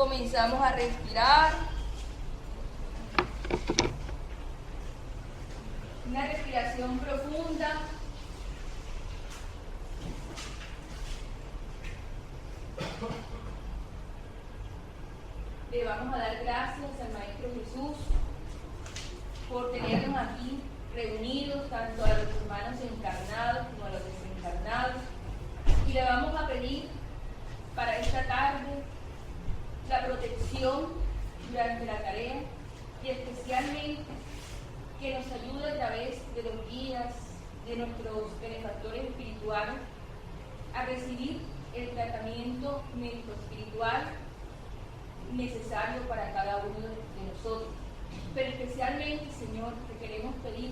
Comenzamos a respirar. Una respiración profunda. Le vamos a dar gracias al Maestro Jesús por tenernos aquí reunidos, tanto a los hermanos encarnados como a los desencarnados. Y le vamos a pedir para esta tarde la protección durante la tarea y especialmente que nos ayude a través de los guías, de nuestros benefactores espirituales, a recibir el tratamiento médico espiritual necesario para cada uno de nosotros. Pero especialmente, Señor, te queremos pedir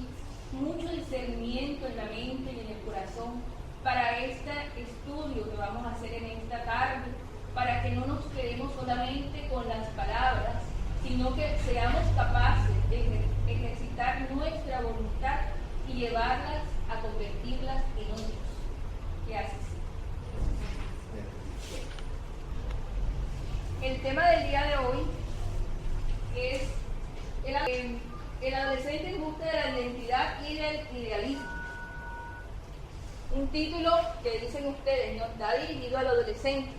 mucho discernimiento en la mente y en el corazón para este estudio que vamos a hacer en esta tarde, para que no nos quedemos solamente con las palabras, sino que seamos capaces de ejercitar nuestra voluntad y llevarlas a convertirlas en otros. ¿Qué haces? El tema del día de hoy es el adolescente en busca de la identidad y del idealismo. Un título que dicen ustedes, ¿no? Está dirigido al adolescente.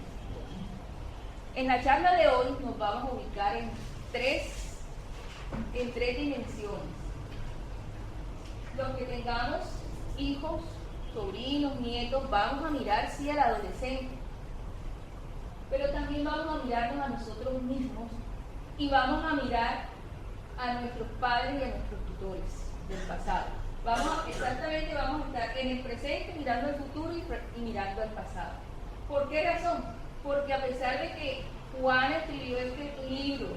En la charla de hoy nos vamos a ubicar en tres dimensiones. Los que tengamos hijos, sobrinos, nietos, vamos a mirar sí al adolescente, pero también vamos a mirarnos a nosotros mismos y vamos a mirar a nuestros padres y a nuestros tutores del pasado. Vamos a estar en el presente mirando al futuro y mirando al pasado. ¿Por qué razón? Porque a pesar de que Juan escribió este libro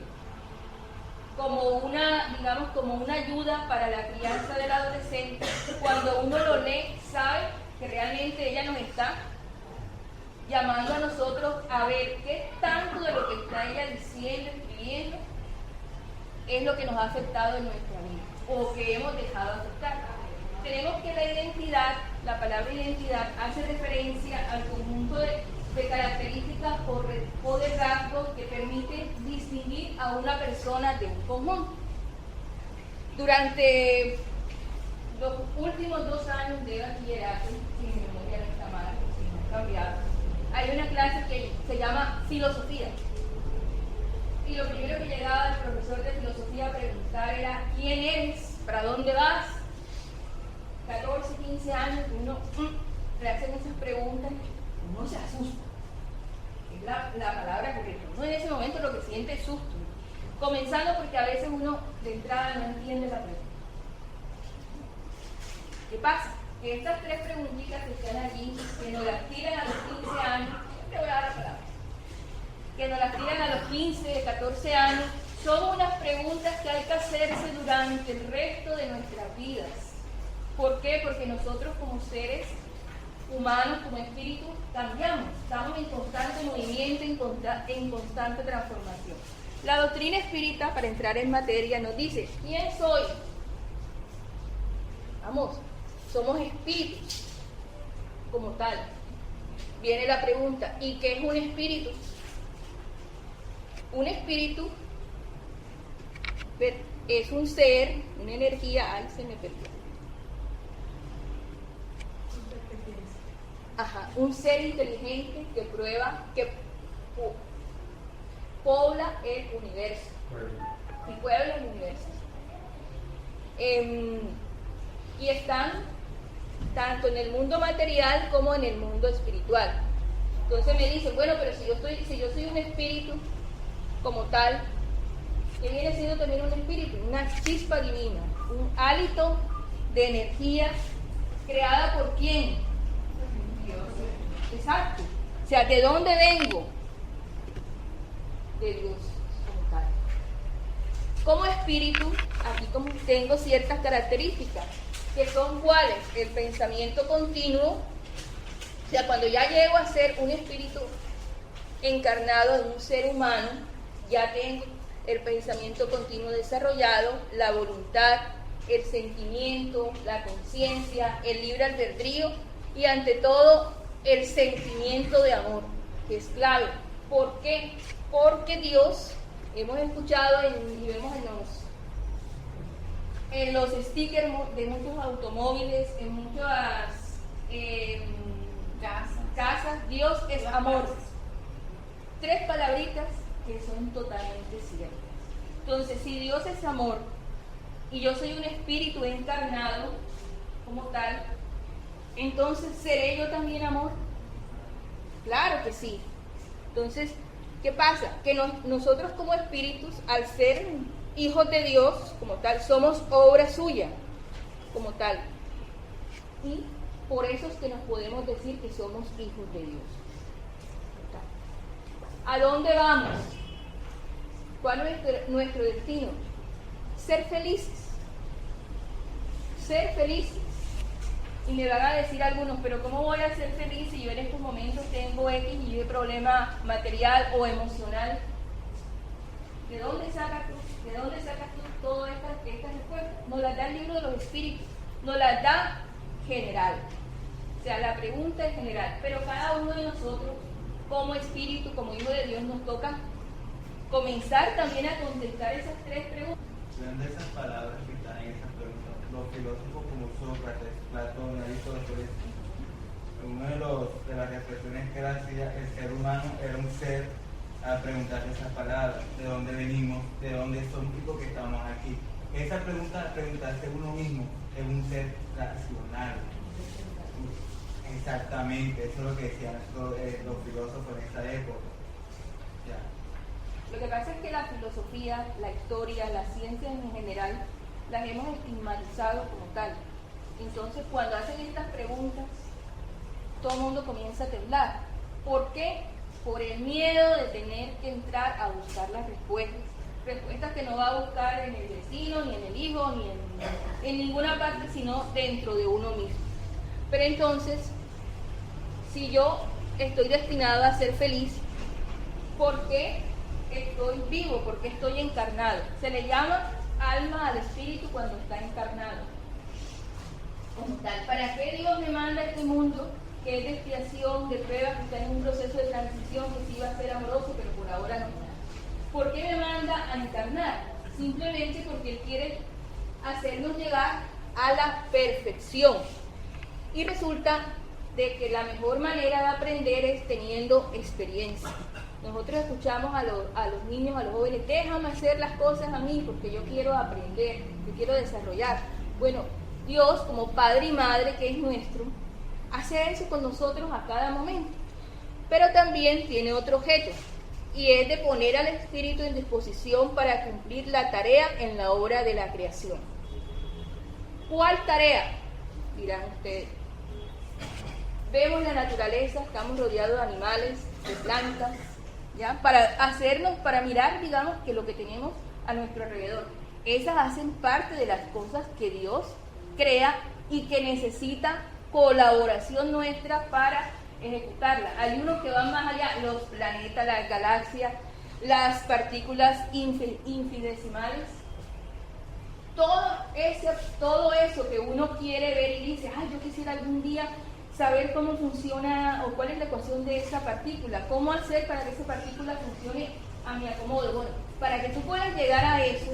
como una ayuda para la crianza del adolescente, cuando uno lo lee, sabe que realmente ella nos está llamando a nosotros a ver qué tanto de lo que está ella diciendo, escribiendo, es lo que nos ha afectado en nuestra vida o que hemos dejado afectar. Tenemos que la palabra identidad hace referencia al conjunto de características o de rasgos que permiten distinguir a una persona de un conjunto. Durante los últimos 2 años de bachillerato, si mi memoria no está mal, si no ha cambiado, hay una clase que se llama filosofía. Y lo primero que llegaba el profesor de filosofía a preguntar era: ¿quién eres? ¿Para dónde vas? 14, 15 años, uno le hacen esas preguntas, uno se asusta. Es la palabra correcta. Uno en ese momento lo que siente es susto. Comenzando porque a veces uno de entrada no entiende la pregunta. ¿Qué pasa? Que estas 3 preguntitas que están allí, que nos las tiran a los 15 años, siempre voy a dar la palabra, que nos las tiran a los 15, 14 años, son unas preguntas que hay que hacerse durante el resto de nuestras vidas. ¿Por qué? Porque nosotros como seres humanos, como espíritus, cambiamos, estamos en constante movimiento, en constante transformación. La doctrina espírita, para entrar en materia, nos dice: ¿quién soy? Vamos, somos espíritus como tal. Viene la pregunta: ¿y qué es un espíritu? Un espíritu es un ser, una energía. Ay, se me perdió. Un ser inteligente que pobla el universo. Y puebla el universo. Y están tanto en el mundo material como en el mundo espiritual. Entonces me dicen: bueno, pero si yo soy un espíritu como tal, ¿qué viene siendo también un espíritu? Una chispa divina, un hálito de energía creada por ¿quién? Dios. Exacto. O sea, ¿de dónde vengo? De Dios como tal. Como espíritu, aquí tengo ciertas características, que son ¿cuáles? El pensamiento continuo. O sea, cuando ya llego a ser un espíritu encarnado en un ser humano, ya tengo el pensamiento continuo desarrollado, la voluntad, el sentimiento, la conciencia, el libre albedrío y ante todo el sentimiento de amor, que es clave. ¿Por qué? Porque Dios, hemos escuchado y vemos en los stickers de muchos automóviles, en muchas casas, Dios es amor. 3 palabritas que son totalmente ciertas. Entonces, si Dios es amor y yo soy un espíritu encarnado como tal, entonces ¿seré yo también amor? Claro que sí. Entonces, ¿qué pasa? Que nosotros como espíritus, al ser hijos de Dios como tal, somos obra suya como tal. Y por eso es que nos podemos decir que somos hijos de Dios. ¿A dónde vamos? ¿Cuál es nuestro destino? Ser felices. Ser felices. Y me van a decir algunos, pero ¿cómo voy a ser feliz si yo en estos momentos tengo X y Y problema material o emocional? ¿De dónde sacas tú todas estas respuestas? Nos las da el libro de los espíritus, nos las da general. O sea, la pregunta es general, pero cada uno de nosotros, como espíritu, como hijo de Dios, nos toca comenzar también a contestar esas 3 preguntas. De esas palabras que están en esas preguntas, los filósofos como Sócrates, Platón, Aristóteles, una de las reflexiones que él hacía, el ser humano era un ser a preguntarse esas palabras, de dónde venimos, de dónde somos y por qué estamos aquí. Esa pregunta, preguntarse uno mismo, es un ser racional. Exactamente, eso es lo que decían los filósofos en esa época. Ya. Lo que pasa es que la filosofía, la historia, las ciencias en general, las hemos estigmatizado como tal. Entonces, cuando hacen estas preguntas, todo el mundo comienza a temblar. ¿Por qué? Por el miedo de tener que entrar a buscar las respuestas. Respuestas que no va a buscar en el vecino, ni en el hijo, ni en ninguna parte, sino dentro de uno mismo. Pero entonces, si yo estoy destinado a ser feliz, ¿por qué estoy vivo? ¿Por qué estoy encarnado? Se le llama alma al espíritu cuando está encarnado. Como tal, ¿para qué Dios me manda a este mundo que es de expiación, de prueba, que está en un proceso de transición, que sí va a ser amoroso, pero por ahora no? ¿Por qué me manda a encarnar? Simplemente porque Él quiere hacernos llegar a la perfección. Y resulta de que la mejor manera de aprender es teniendo experiencia. Nosotros escuchamos a los niños, a los jóvenes, déjame hacer las cosas a mí porque yo quiero aprender, yo quiero desarrollar. Bueno, Dios como Padre y Madre que es nuestro, hace eso con nosotros a cada momento. Pero también tiene otro objeto, y es de poner al Espíritu en disposición para cumplir la tarea en la obra de la creación. ¿Cuál tarea? Dirán ustedes. Vemos la naturaleza, estamos rodeados de animales, de plantas, ¿ya? Para mirar, digamos, que lo que tenemos a nuestro alrededor. Esas hacen parte de las cosas que Dios crea y que necesita colaboración nuestra para ejecutarla. Hay unos que van más allá, los planetas, las galaxias, las partículas infinitesimales. Todo eso que uno quiere ver y dice, ay, yo quisiera algún día saber cómo funciona o cuál es la ecuación de esa partícula, cómo hacer para que esa partícula funcione a mi acomodo. Bueno, para que tú puedas llegar a eso,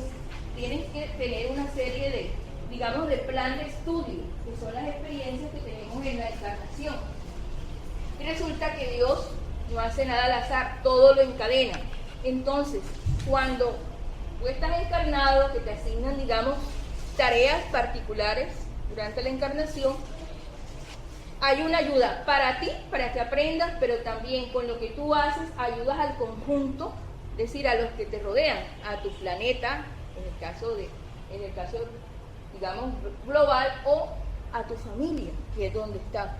tienes que tener una serie de, digamos, de plan de estudio, que son las experiencias que tenemos en la encarnación. Y resulta que Dios no hace nada al azar, todo lo encadena. Entonces, cuando tú estás encarnado, que te asignan, digamos, tareas particulares durante la encarnación, hay una ayuda para ti, para que aprendas, pero también con lo que tú haces, ayudas al conjunto, es decir, a los que te rodean, a tu planeta, en el caso, digamos, global, o a tu familia, que es donde está.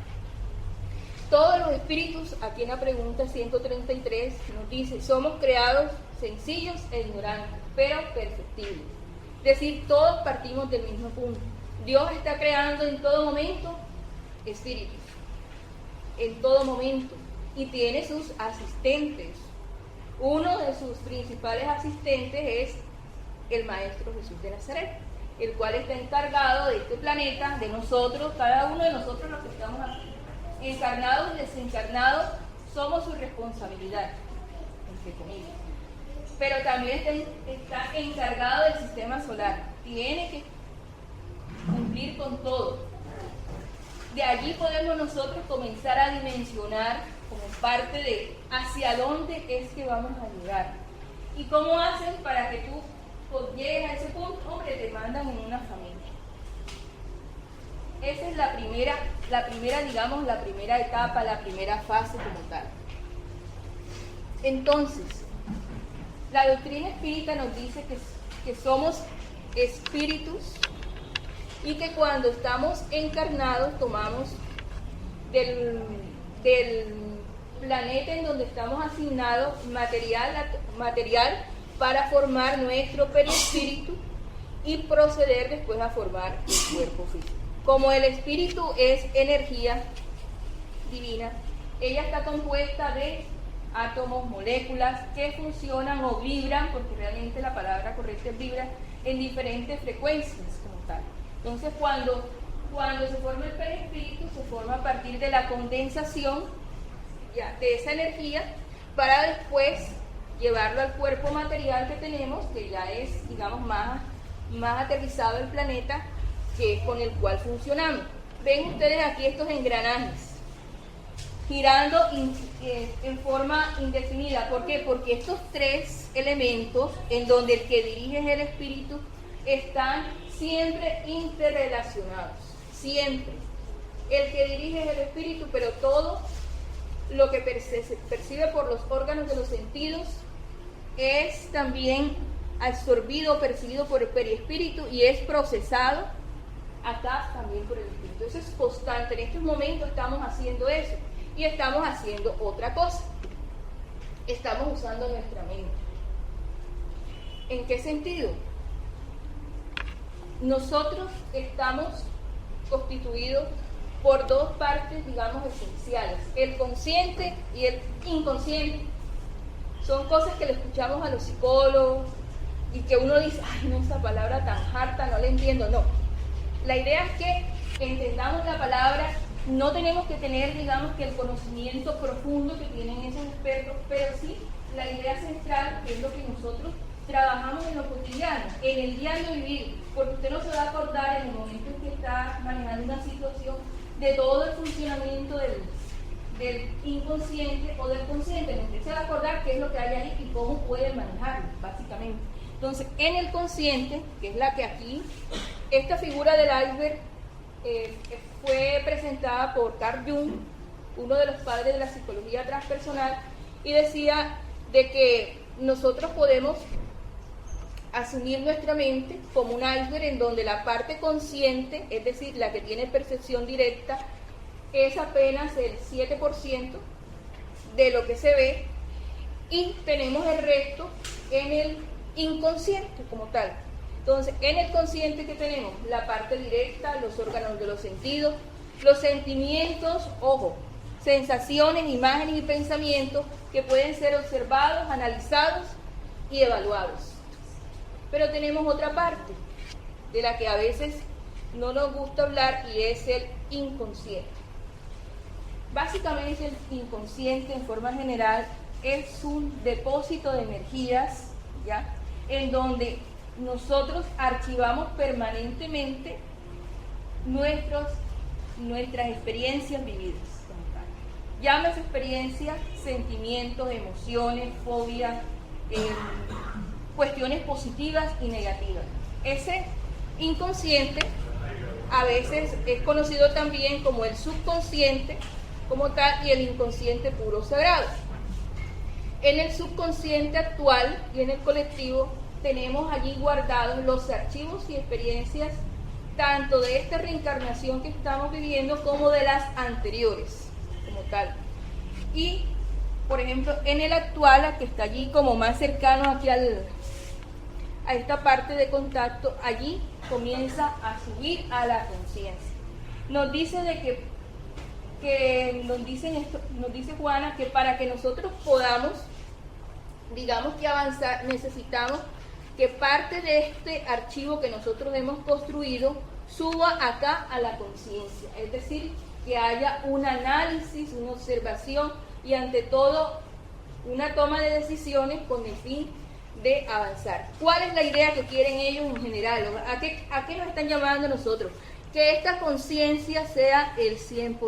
Todos los espíritus, aquí en la pregunta 133, nos dice, somos creados sencillos e ignorantes, pero perfectibles. Es decir, todos partimos del mismo punto. Dios está creando en todo momento espíritus, en todo momento, y tiene sus asistentes. Uno de sus principales asistentes es el Maestro Jesús de Nazaret, el cual está encargado de este planeta, de nosotros, cada uno de nosotros los que estamos aquí, encarnados y desencarnados, somos su responsabilidad. entre comillas. Pero también está encargado del sistema solar. Tiene que cumplir con todo. De allí podemos nosotros comenzar a dimensionar como parte de hacia dónde es que vamos a llegar. ¿Y cómo hacen para que tú llegues a ese punto? Hombre, te mandan en una familia. Esa es la primera, digamos, la primera etapa, la primera fase como tal. Entonces, la doctrina espírita nos dice que somos espíritus y que cuando estamos encarnados tomamos del planeta en donde estamos asignados material para formar nuestro perispíritu y proceder después a formar el cuerpo físico. Como el espíritu es energía divina, ella está compuesta de átomos, moléculas que funcionan o vibran, porque realmente la palabra correcta es vibra, en diferentes frecuencias como tal. Entonces cuando se forma el perispíritu, se forma a partir de la condensación ya, de esa energía para después llevarlo al cuerpo material que tenemos, que ya es, digamos, más aterrizado el planeta, que es con el cual funcionamos. Ven ustedes aquí estos engranajes girando en forma indefinida. ¿Por qué? Porque estos tres elementos, en donde el que dirige es el espíritu, están siempre interrelacionados. Siempre. El que dirige es el espíritu, pero todo lo que percibe por los órganos de los sentidos es también absorbido, percibido por el perispíritu y es procesado acá también por el espíritu. Eso es constante. En estos momentos estamos haciendo eso y estamos haciendo otra cosa. Estamos usando nuestra mente. ¿En qué sentido? Nosotros estamos constituidos por dos partes, digamos, esenciales: el consciente y el inconsciente. Son cosas que le escuchamos a los psicólogos y que uno dice, ay, no, esa palabra tan harta, no la entiendo. No. La idea es que entendamos la palabra. No tenemos que tener, digamos, que el conocimiento profundo que tienen esos expertos, pero sí la idea central, que es lo que nosotros trabajamos en lo cotidiano, en el diario vivir, porque usted no se va a acordar en el momento en que está manejando una situación de todo el funcionamiento del inconsciente o del consciente. Usted se va a acordar qué es lo que hay ahí y cómo puede manejarlo, básicamente. Entonces, en el consciente, que es la que aquí, esta figura del iceberg fue presentada por Carl Jung, uno de los padres de la psicología transpersonal, y decía de que nosotros podemos asumir nuestra mente como un iceberg en donde la parte consciente, es decir, la que tiene percepción directa, es apenas el 7% de lo que se ve, y tenemos el resto en el inconsciente como tal. Entonces, en el consciente que tenemos la parte directa, los órganos de los sentidos, los sentimientos, ojo, sensaciones, imágenes y pensamientos que pueden ser observados, analizados y evaluados. Pero tenemos otra parte de la que a veces no nos gusta hablar y es el inconsciente. Básicamente el inconsciente en forma general es un depósito de energías, ¿ya?, en donde nosotros archivamos permanentemente nuestras experiencias vividas. Llámese experiencias, sentimientos, emociones, fobias, cuestiones positivas y negativas. Ese inconsciente a veces es conocido también como el subconsciente como tal y el inconsciente puro sagrado. En el subconsciente actual y en el colectivo tenemos allí guardados los archivos y experiencias tanto de esta reencarnación que estamos viviendo como de las anteriores como tal. Y, por ejemplo, en el actual, que está allí como más cercano aquí a esta parte de contacto, allí comienza a subir a la conciencia. Nos dice nos dice Juana que para que nosotros podamos, digamos que avanzar, necesitamos que parte de este archivo que nosotros hemos construido suba acá a la conciencia, es decir, que haya un análisis, una observación y ante todo una toma de decisiones con el fin de avanzar. ¿Cuál es la idea que quieren ellos en general? ¿A qué nos están llamando a nosotros? Que esta conciencia sea el 100%.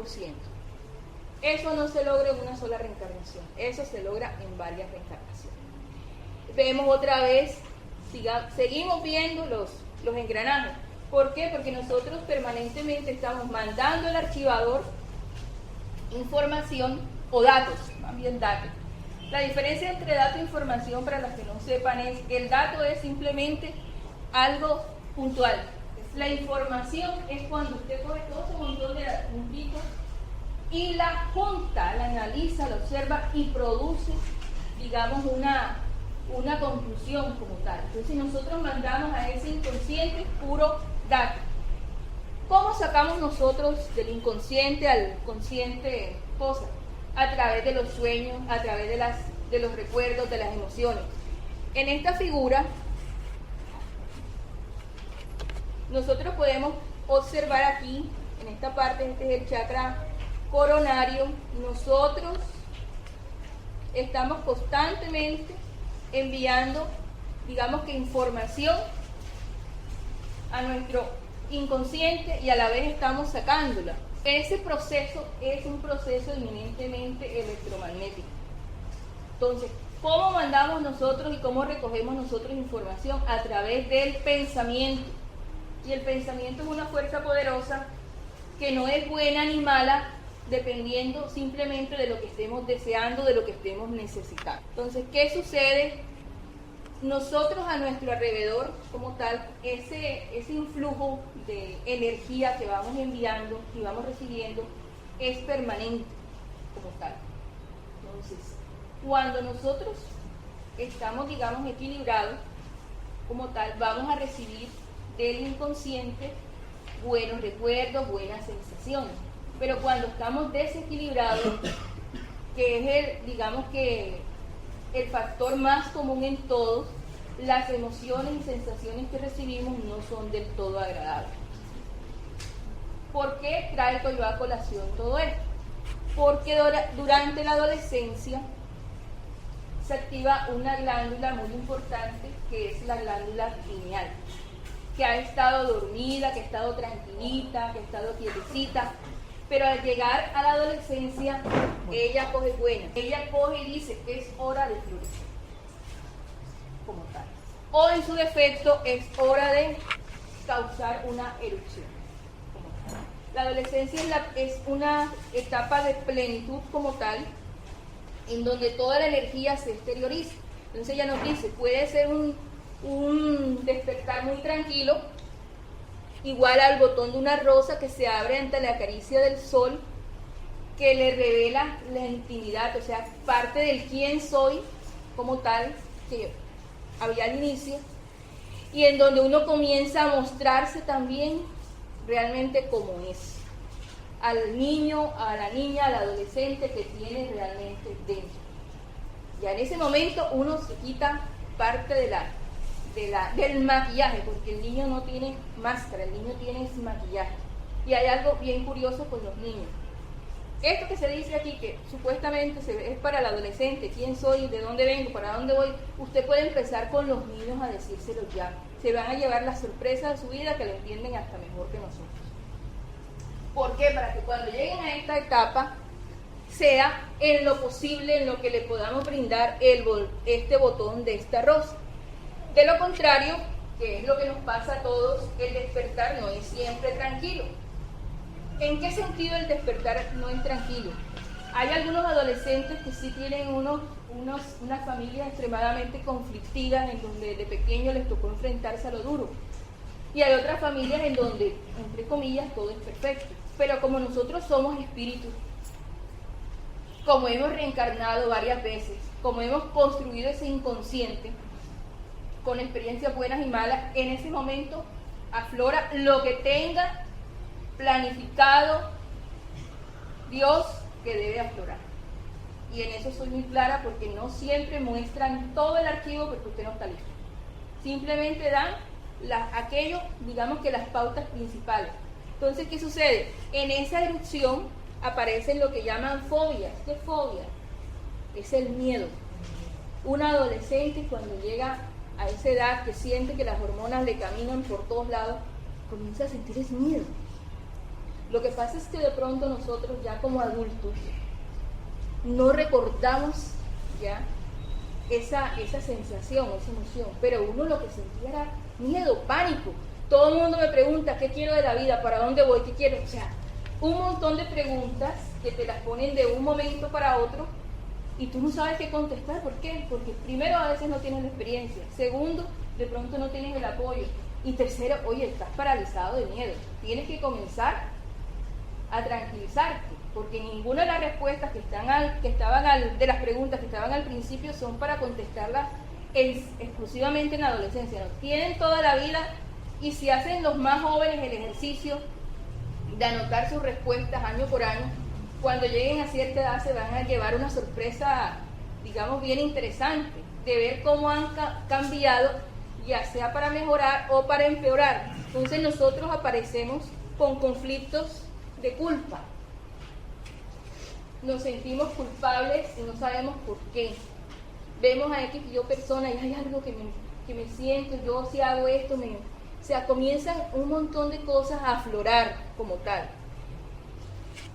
Eso no se logra en una sola reencarnación, eso se logra en varias reencarnaciones. Vemos otra vez, seguimos viendo los engranajes. ¿Por qué? Porque nosotros permanentemente estamos mandando al archivador información o datos, más bien datos. La diferencia entre dato e información, para los que no sepan, es que el dato es simplemente algo puntual. La información es cuando usted coge todo ese montón de puntitos y la junta, la analiza, la observa y produce, digamos, una conclusión como tal. Entonces nosotros mandamos a ese inconsciente puro dato. ¿Cómo sacamos nosotros del inconsciente al consciente cosas? A través de los sueños, a través de los recuerdos, de las emociones. En esta figura, nosotros podemos observar aquí, en esta parte, este es el chakra coronario. Nosotros estamos constantemente enviando, digamos que información a nuestro inconsciente y a la vez estamos sacándola. Ese proceso es un proceso eminentemente electromagnético. Entonces, ¿cómo mandamos nosotros y cómo recogemos nosotros información? A través del pensamiento. Y el pensamiento es una fuerza poderosa que no es buena ni mala, dependiendo simplemente de lo que estemos deseando, de lo que estemos necesitando. Entonces, ¿qué sucede? Nosotros a nuestro alrededor, como tal, ese influjo de energía que vamos enviando y vamos recibiendo es permanente, como tal. Entonces, cuando nosotros estamos, digamos, equilibrados, como tal, vamos a recibir del inconsciente buenos recuerdos, buenas sensaciones. Pero cuando estamos desequilibrados, que es digamos que el factor más común en todos, las emociones y sensaciones que recibimos no son del todo agradables. ¿Por qué traigo yo a colación todo esto? Porque durante la adolescencia se activa una glándula muy importante, que es la glándula pineal, que ha estado dormida, que ha estado tranquilita, que ha estado quietecita, pero al llegar a la adolescencia, ella coge buena. Ella coge y dice, es hora de florecer, como tal. O en su defecto, es hora de causar una erupción, como tal. La adolescencia es una etapa de plenitud como tal, en donde toda la energía se exterioriza. Entonces ella nos dice, puede ser un despertar muy tranquilo, igual al botón de una rosa que se abre ante la caricia del sol, que le revela la intimidad, o sea, parte del quién soy como tal, que había al inicio, y en donde uno comienza a mostrarse también realmente como es, al niño, a la niña, al adolescente que tiene realmente dentro. Ya en ese momento uno se quita parte del maquillaje, porque el niño no tiene máscara, el niño tiene maquillaje. Y hay algo bien curioso con los niños. Esto que se dice aquí, que supuestamente es para el adolescente, quién soy, de dónde vengo, para dónde voy, usted puede empezar con los niños a decírselo ya. Se van a llevar la sorpresa de su vida, que lo entienden hasta mejor que nosotros. ¿Por qué? Para que cuando lleguen a esta etapa, sea en lo posible, en lo que le podamos brindar este botón de esta rosa. De lo contrario, que es lo que nos pasa a todos, el despertar no es siempre tranquilo. ¿En qué sentido el despertar no es tranquilo? Hay algunos adolescentes que sí tienen unas familias extremadamente conflictivas, en donde de pequeño les tocó enfrentarse a lo duro. Y hay otras familias en donde, entre comillas, todo es perfecto. Pero como nosotros somos espíritus, como hemos reencarnado varias veces, como hemos construido ese inconsciente, con experiencias buenas y malas, en ese momento aflora lo que tenga planificado Dios que debe aflorar. Y en eso soy muy clara, porque no siempre muestran todo el archivo porque usted no está listo. Simplemente dan aquello, digamos que las pautas principales. Entonces, ¿qué sucede? En esa erupción aparecen lo que llaman fobias. ¿Qué fobia? Es el miedo. Un adolescente, cuando llega a esa edad que siente que las hormonas le caminan por todos lados, comienza a sentir ese miedo. Lo que pasa es que de pronto nosotros ya como adultos no recordamos ya esa sensación, esa emoción, pero uno lo que sentía era miedo, pánico. Todo el mundo me pregunta qué quiero de la vida, para dónde voy, qué quiero, o sea, un montón de preguntas que te las ponen de un momento para otro y tú no sabes qué contestar. ¿Por qué? Porque primero, a veces no tienes la experiencia, segundo, de pronto no tienes el apoyo, y tercero, oye, estás paralizado de miedo. Tienes que comenzar a tranquilizarte, porque ninguna de las respuestas de las preguntas que estaban al principio son para contestarlas exclusivamente en la adolescencia. ¿No? Tienen toda la vida, y si hacen los más jóvenes el ejercicio de anotar sus respuestas año por año, cuando lleguen a cierta edad se van a llevar una sorpresa, digamos, bien interesante, de ver cómo han cambiado, ya sea para mejorar o para empeorar. Entonces nosotros aparecemos con conflictos de culpa. Nos sentimos culpables y no sabemos por qué. Vemos a X y yo persona y hay algo que me siento, yo si hago esto, o sea, comienzan un montón de cosas a aflorar como tal.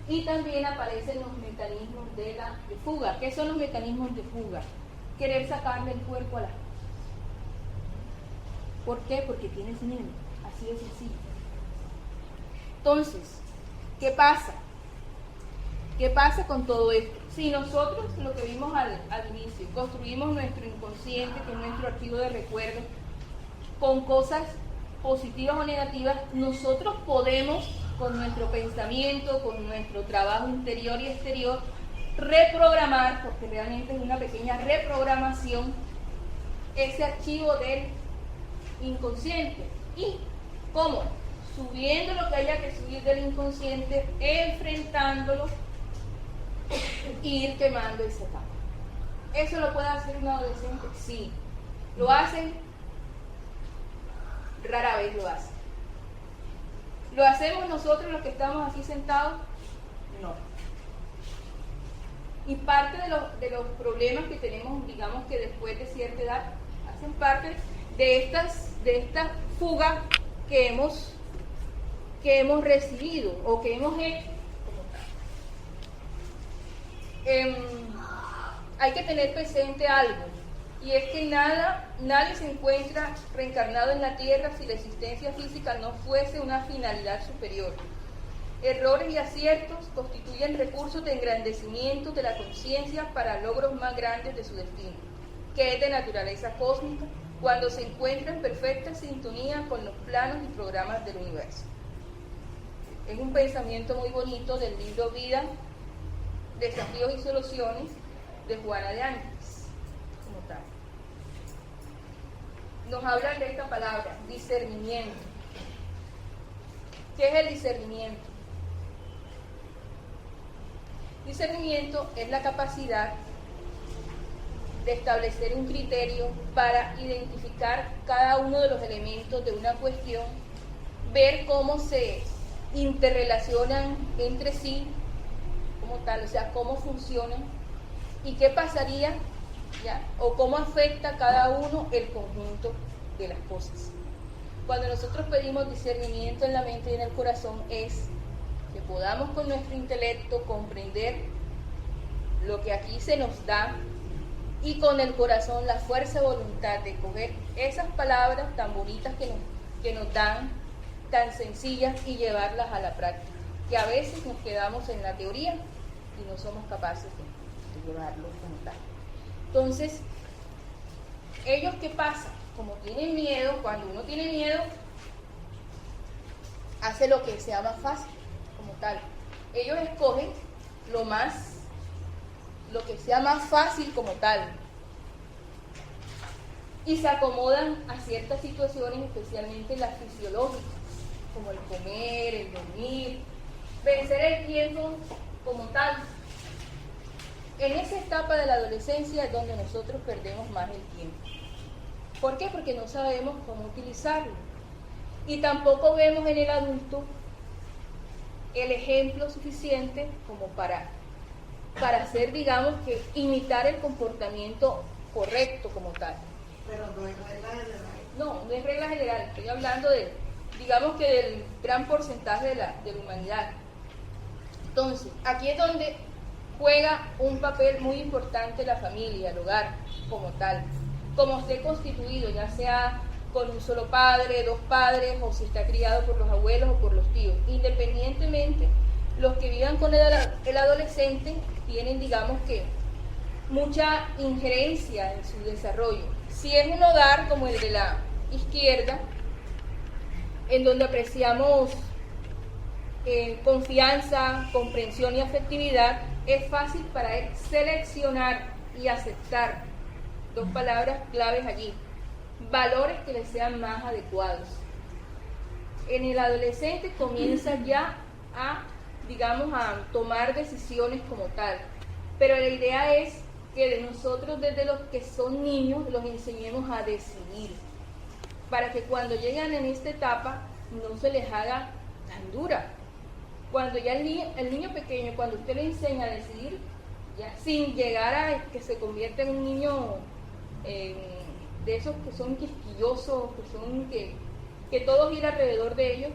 Y también aparecen los mecanismos de fuga. ¿Qué son los mecanismos de fuga? Querer sacarle el cuerpo a las cosas. ¿Por qué? Porque tienes miedo. Así de sencillo. Entonces, ¿qué pasa? ¿Qué pasa con todo esto? Si nosotros, lo que vimos al inicio, construimos nuestro inconsciente, que es nuestro archivo de recuerdos, con cosas positivas o negativas, nosotros podemos, con nuestro pensamiento, con nuestro trabajo interior y exterior, reprogramar, porque realmente es una pequeña reprogramación, ese archivo del inconsciente. ¿Y cómo? Subiendo lo que haya que subir del inconsciente, enfrentándolo e ir quemando esa etapa. ¿Eso lo puede hacer un adolescente? Sí. ¿Lo hacen? Rara vez lo hacen. ¿Lo hacemos nosotros los que estamos aquí sentados? No. Y parte de los problemas que tenemos, digamos que después de cierta edad, hacen parte de esta fuga que hemos recibido o que hemos hecho. Hay que tener presente algo, y es que nadie se encuentra reencarnado en la tierra si la existencia física no fuese una finalidad superior. Errores y aciertos constituyen recursos de engrandecimiento de la conciencia para logros más grandes de su destino, que es de naturaleza cósmica, cuando se encuentra en perfecta sintonía con los planos y programas del universo. Es un pensamiento muy bonito del libro Vida, Desafíos y Soluciones, de Juana de Ángeles, como tal. Nos hablan de esta palabra, discernimiento. ¿Qué es el discernimiento? Discernimiento es la capacidad de establecer un criterio para identificar cada uno de los elementos de una cuestión, ver cómo se interrelacionan entre sí, como tal, o sea, cómo funcionan y qué pasaría, ¿ya? O cómo afecta cada uno el conjunto de las cosas. Cuando nosotros pedimos discernimiento en la mente y en el corazón, es que podamos con nuestro intelecto comprender lo que aquí se nos da, y con el corazón la fuerza de voluntad de coger esas palabras tan bonitas que nos dan, tan sencillas, y llevarlas a la práctica, que a veces nos quedamos en la teoría y no somos capaces de llevarlo como tal. Entonces, ellos, ¿qué pasa? Como tienen miedo, cuando uno tiene miedo, hace lo que sea más fácil, como tal. Ellos escogen lo que sea más fácil como tal, y se acomodan a ciertas situaciones, especialmente las fisiológicas, como el comer, el dormir, vencer el tiempo como tal. En esa etapa de la adolescencia es donde nosotros perdemos más el tiempo. ¿Por qué? Porque no sabemos cómo utilizarlo, y tampoco vemos en el adulto el ejemplo suficiente como para hacer, digamos, que imitar el comportamiento correcto como tal. Pero no es regla general. No es regla general, estoy hablando de, digamos que del gran porcentaje de la humanidad. Entonces, aquí es donde juega un papel muy importante la familia, el hogar como tal, como esté constituido, ya sea con un solo padre, dos padres, o si está criado por los abuelos o por los tíos. Independientemente, los que vivan con el adolescente tienen, digamos que, mucha injerencia en su desarrollo. Si es un hogar como el de la izquierda, en donde apreciamos confianza, comprensión y afectividad, es fácil para él seleccionar y aceptar, dos palabras claves allí, valores que le sean más adecuados. En el adolescente comienza ya a, digamos, a tomar decisiones como tal, pero la idea es que de nosotros desde los que son niños los enseñemos a decidir, para que cuando llegan en esta etapa no se les haga tan dura. Cuando ya el niño pequeño, cuando usted le enseña a decidir, ya sin llegar a que se convierta en un niño de esos que son quisquillosos, que todo gira alrededor de ellos,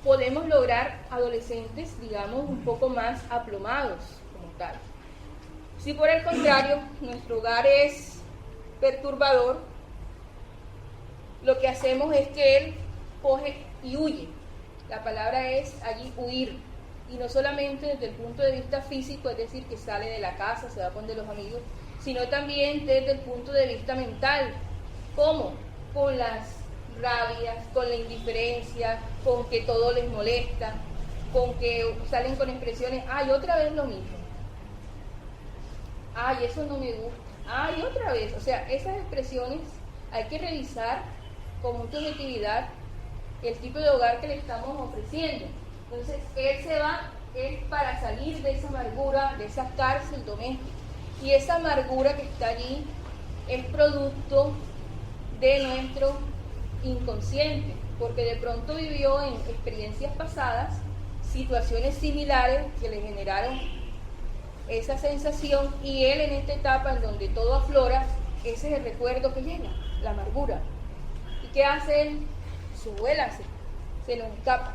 podemos lograr adolescentes, digamos, un poco más aplomados como tal. Si por el contrario nuestro hogar es perturbador, lo que hacemos es que él coge y huye. La palabra es allí huir, y no solamente desde el punto de vista físico, es decir, que sale de la casa, se va con de los amigos, sino también desde el punto de vista mental. ¿Cómo? Con las rabias, con la indiferencia, con que todo les molesta, con que salen con expresiones, ay, otra vez lo mismo, ay, eso no me gusta, ay, otra vez. O sea, esas expresiones hay que revisar con mucha objetividad el tipo de hogar que le estamos ofreciendo. Entonces, él se va es para salir de esa amargura, de esa cárcel doméstica. Y esa amargura que está allí es producto de nuestro inconsciente, porque de pronto vivió en experiencias pasadas situaciones similares que le generaron esa sensación, y él en esta etapa en donde todo aflora, ese es el recuerdo que llega, la amargura. ¿Y qué hace él? Su vuela se nos escapa.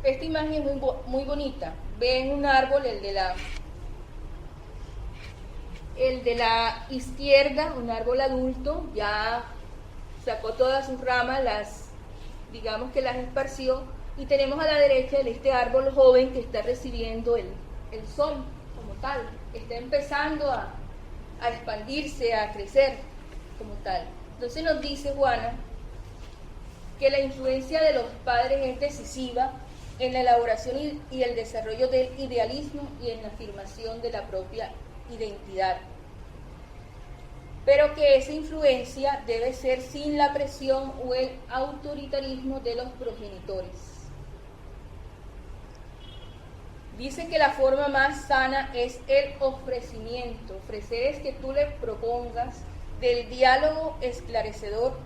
Esta imagen es muy bonita. Ven un árbol, el de la izquierda, un árbol adulto, ya sacó todas sus ramas, digamos que las esparció, y tenemos a la derecha este árbol joven que está recibiendo el sol como tal, está empezando a expandirse, a crecer como tal. Entonces nos dice Juana que la influencia de los padres es decisiva en la elaboración y el desarrollo del idealismo y en la afirmación de la propia identidad, pero que esa influencia debe ser sin la presión o el autoritarismo de los progenitores. Dice que la forma más sana es el ofrecimiento. Ofrecer es que tú le propongas del diálogo esclarecedor,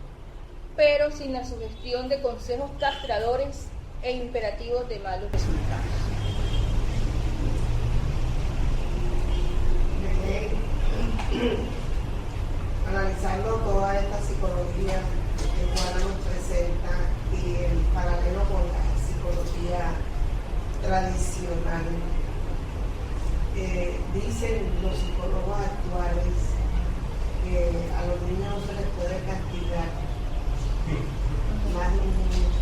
pero sin la sugestión de consejos castradores e imperativos de malos resultados. Analizando toda esta psicología que Juana nos presenta y el paralelo con la psicología tradicional, dicen los psicólogos actuales que a los niños no se les puede castigar más de un minuto,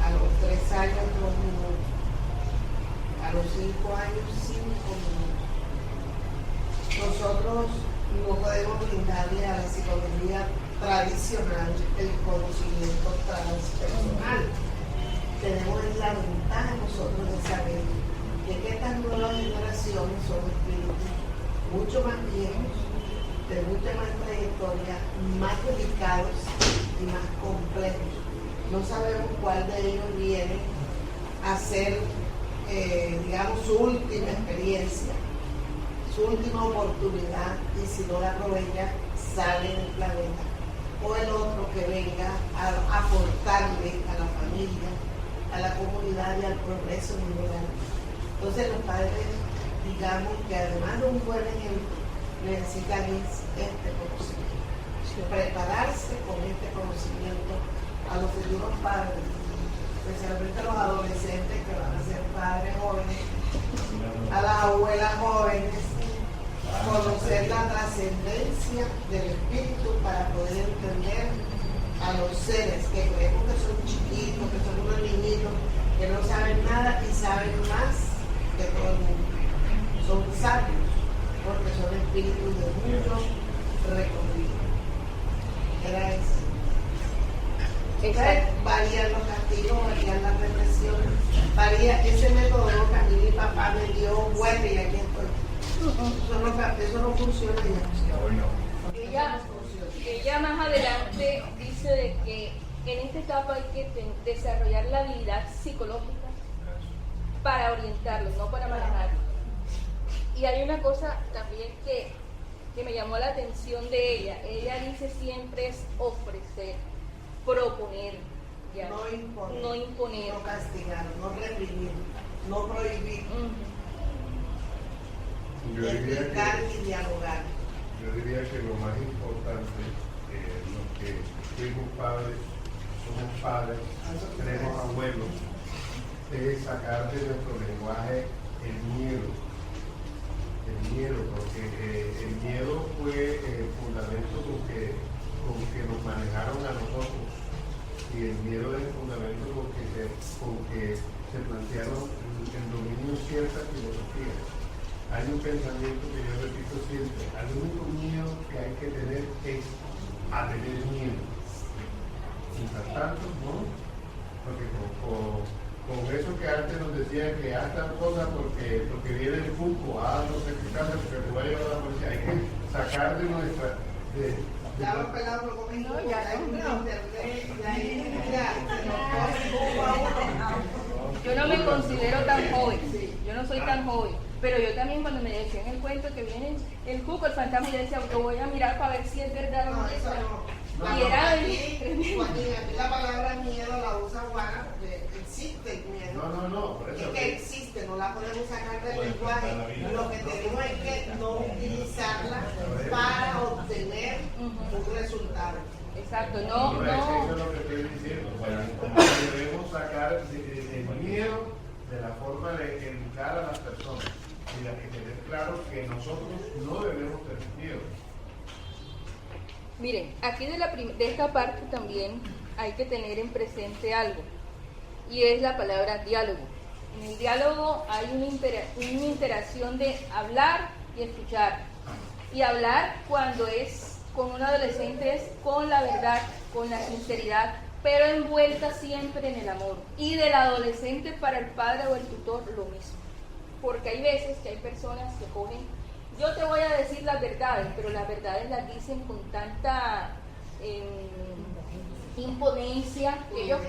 a los 3 años 2 minutos, a los 5 años 5 minutos. Nosotros no podemos brindarle a la psicología tradicional el conocimiento transpersonal. Tenemos la ventaja nosotros de saber que estas nuevas generaciones son espíritus mucho más viejos, de mucha más trayectoria, más delicados y más complejos. No sabemos cuál de ellos viene a ser, digamos, su última experiencia, su última oportunidad, y si no la aprovecha, sale del planeta. O el otro que venga a aportarle a la familia, a la comunidad y al progreso mundial. Entonces los padres digamos que además de un buen ejemplo, necesitan este conocimiento. Prepararse con este conocimiento a los futuros padres, especialmente a los adolescentes que van a ser padres jóvenes, a las abuelas jóvenes, conocer la trascendencia del espíritu para poder entender a los seres que creemos que son chiquitos, que son unos niñitos, que no saben nada y saben más que todo el mundo. Son sabios porque son espíritus de mundo recorrido. Era eso. Varían los castigos, varían las represiones, varía ese método que a mí mi papá me dio vuelta y aquí estoy. Eso no funciona ya. Ella más adelante dice de que en esta etapa hay que desarrollar la habilidad psicológica para orientarlos, no para manejarlos. Y hay una cosa también que me llamó la atención de ella. Ella dice siempre es ofrecer, proponer, ya. No imponer, no castigar, no reprimir, no prohibir. Explicar y dialogar. Yo diría que lo más importante, los que fuimos padres, somos padres, tenemos abuelos, es sacar de nuestro lenguaje el miedo. El miedo, porque el miedo fue el fundamento con que nos manejaron a nosotros. Y el miedo es el fundamento con que se plantearon en dominio ciertas filosofías. Hay un pensamiento que yo repito siempre: al único miedo que hay que tener es a tener miedo. Mientras tanto, ¿no? Porque con eso que antes nos decían que haz tal cosa porque viene el fútbol, no sé qué casa, porque te va a llevar a la policía, hay que sacar de nuestra... Yo no me considero tan joven, yo no soy tan joven, pero yo también cuando me decían el cuento que viene el cuco, el fantasma, yo decía, lo voy a mirar para ver si es verdad o no. Y era aquí la palabra miedo la usa Juana porque existe el miedo. No, por eso es que existe, no la podemos sacar del lenguaje. Lo que tenemos es que no utilizarla para obtener un resultado. Exacto, no. Eso es lo que estoy diciendo. Debemos sacar el miedo de la forma de educar a las personas y de tener claro que nosotros no debemos tener miedo. Miren, aquí de esta parte también hay que tener en presente algo, y es la palabra diálogo. En el diálogo hay una interacción de hablar y escuchar. Y hablar cuando es con un adolescente es con la verdad, con la sinceridad, pero envuelta siempre en el amor. Y del adolescente para el padre o el tutor lo mismo. Porque hay veces que hay personas que cogen... Yo te voy a decir las verdades, pero las verdades las dicen con tanta imponencia, que ellos,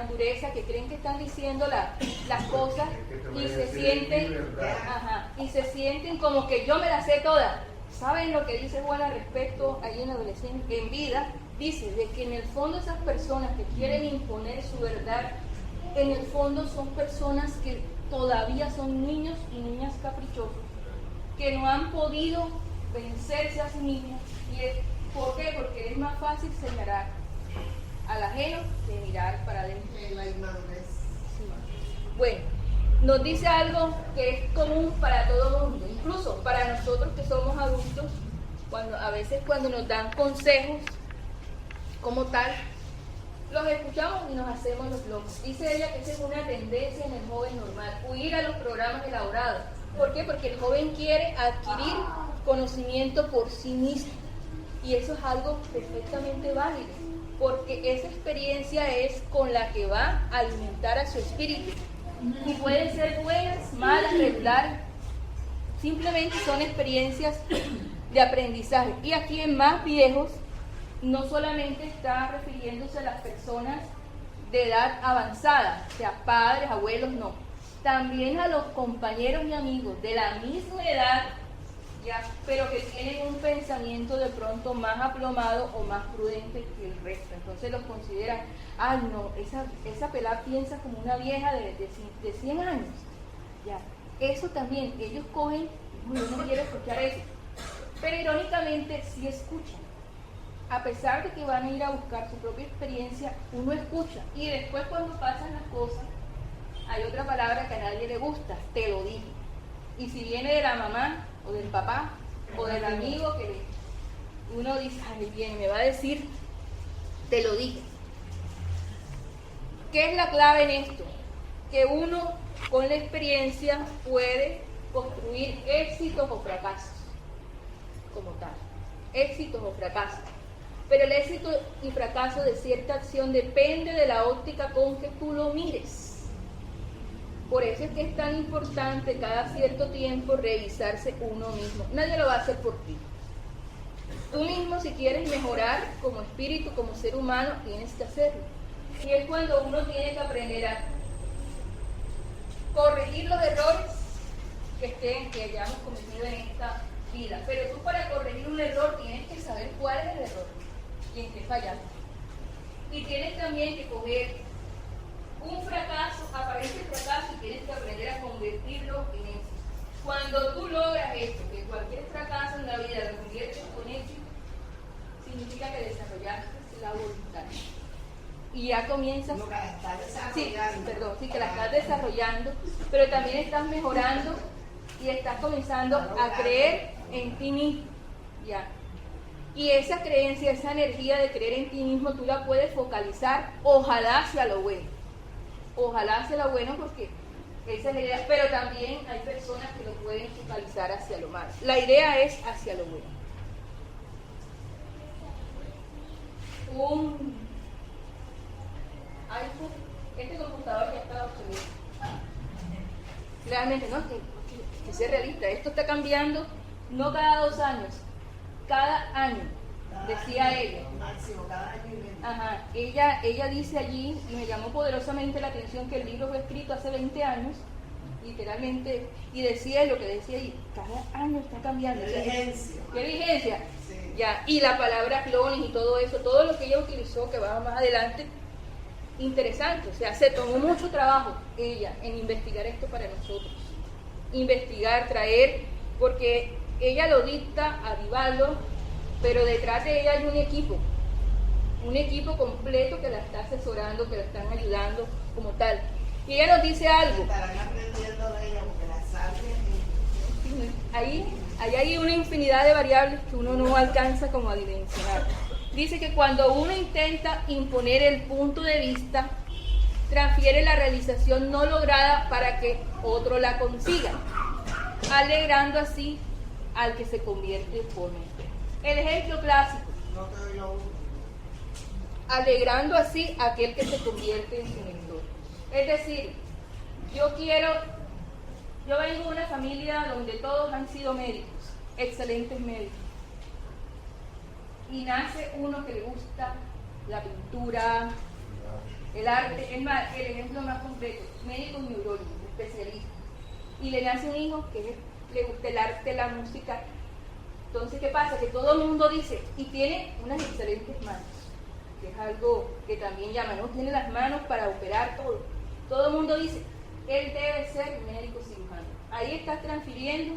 dureza, que creen que están diciendo las cosas y se sienten como que yo me las sé todas. ¿Saben lo que dice Juan al respecto ahí en adolescente? En vida, dice de que en el fondo esas personas que quieren imponer su verdad, en el fondo son personas que todavía son niños y niñas caprichosos, que no han podido vencerse a sí mismos. ¿Por qué? Porque es más fácil señalar al ajeno que mirar para adentro. La inmadurez. Sí. Bueno, nos dice algo que es común para todo el mundo, incluso para nosotros que somos adultos, a veces cuando nos dan consejos como tal, los escuchamos y nos hacemos los locos. Dice ella que esa es una tendencia en el joven normal, huir a los programas elaborados. ¿Por qué? Porque el joven quiere adquirir conocimiento por sí mismo. Y eso es algo perfectamente válido, porque esa experiencia es con la que va a alimentar a su espíritu. Y pueden ser buenas, malas, regulares. Simplemente son experiencias de aprendizaje. Y aquí en más viejos, no solamente está refiriéndose a las personas de edad avanzada, o sea, padres, abuelos, no. También a los compañeros y amigos de la misma edad, ya, pero que tienen un pensamiento de pronto más aplomado o más prudente que el resto. Entonces los consideran, no, esa pelada piensa como una vieja de 100 años. Ya. eso también, ellos cogen, uy, yo no quiero escuchar eso, pero irónicamente sí escuchan. A pesar de que van a ir a buscar su propia experiencia, uno escucha. Y después cuando pasan las cosas, hay otra palabra que a nadie le gusta, te lo dije. Y si viene de la mamá, o del papá, o del amigo, que uno dice, ay, bien, me va a decir, te lo dije. ¿Qué es la clave en esto? Que uno con la experiencia puede construir éxitos o fracasos, como tal. Éxitos o fracasos. Pero el éxito y fracaso de cierta acción depende de la óptica con que tú lo mires. Por eso es que es tan importante cada cierto tiempo revisarse uno mismo. Nadie lo va a hacer por ti. Tú mismo, si quieres mejorar como espíritu, como ser humano, tienes que hacerlo. Y es cuando uno tiene que aprender a corregir los errores que hayamos cometido en esta vida. Pero tú, para corregir un error, tienes que saber cuál es el error y en qué fallaste. Y tienes también que coger un fracaso, aparece el fracaso, y tienes que aprender a convertirlo en éxito. Cuando tú logras esto, que cualquier fracaso en la vida lo conviertes en éxito, significa que desarrollaste la voluntad. Y ya comienzas... No, que la estás desarrollando. Sí, que la estás desarrollando, pero también estás mejorando y estás comenzando a creer en ti mismo. Ya. Y esa creencia, esa energía de creer en ti mismo, tú la puedes focalizar, ojalá hacia lo bueno. Ojalá hacia lo bueno, porque esa es la idea, pero también hay personas que lo pueden focalizar hacia lo malo. La idea es hacia lo bueno. Un iPhone, este computador ya está obsoleto. Realmente, no, que sea realista, esto está cambiando no cada 2 años, cada año, decía ella. Máximo, cada año y medio. Ajá, ella dice allí, y me llamó poderosamente la atención, que el libro fue escrito hace 20 años, literalmente, y decía lo que decía allí, cada año está cambiando. ¿Qué vigencia? ¿Qué vigencia? Sí. Ya, y la palabra clones y todo eso, todo lo que ella utilizó, que va más adelante, interesante, o sea, se tomó mucho trabajo ella en investigar esto para nosotros. Investigar, traer, porque ella lo dicta, avivarlo, pero detrás de ella hay un equipo completo que la está asesorando, que la están ayudando como tal. Y ella nos dice algo. Estarán aprendiendo de ella porque la saben. Ahí hay una infinidad de variables que uno no alcanza como a dimensionar. Dice que cuando uno intenta imponer el punto de vista, transfiere la realización no lograda para que otro la consiga, alegrando así al que se convierte en forma. El ejemplo clásico. No te doy lo único. Alegrando así a aquel que se convierte en su mentor. Es decir, yo vengo de una familia donde todos han sido médicos, excelentes médicos. Y nace uno que le gusta la pintura, el arte, es más, el ejemplo más completo, médicos neurólogos, especialistas. Y le nace un hijo que le gusta el arte, la música. Entonces, ¿qué pasa? Que todo el mundo dice, y tiene unas excelentes manos, que es algo que también llama, ¿no? Tiene las manos para operar todo. Todo el mundo dice, él debe ser médico cirujano. Ahí estás transfiriendo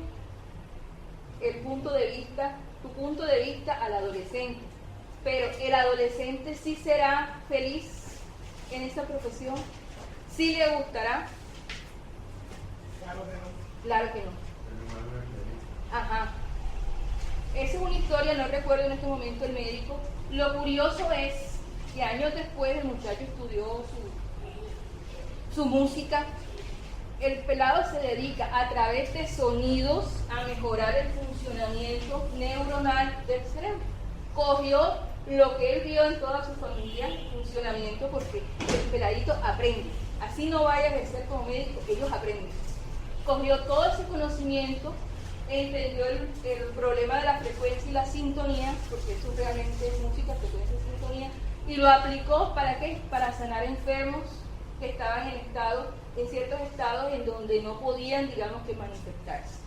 el punto de vista, tu punto de vista al adolescente. Pero el adolescente sí será feliz en esa profesión, sí le gustará. Claro que no. Claro que no. Ajá. Esa es una historia, no recuerdo en este momento el médico. Lo curioso es que años después el muchacho estudió su música. El pelado se dedica a través de sonidos a mejorar el funcionamiento neuronal del cerebro. Cogió lo que él vio en toda su familia, funcionamiento, porque el peladito aprende. Así no vaya a ejercer como médico, ellos aprenden. Cogió todo ese conocimiento, entendió el problema de la frecuencia y la sintonía, porque eso realmente es música, frecuencia y sintonía, y lo aplicó ¿para qué? Para sanar enfermos que estaban en ciertos estados en donde no podían, digamos, que manifestarse.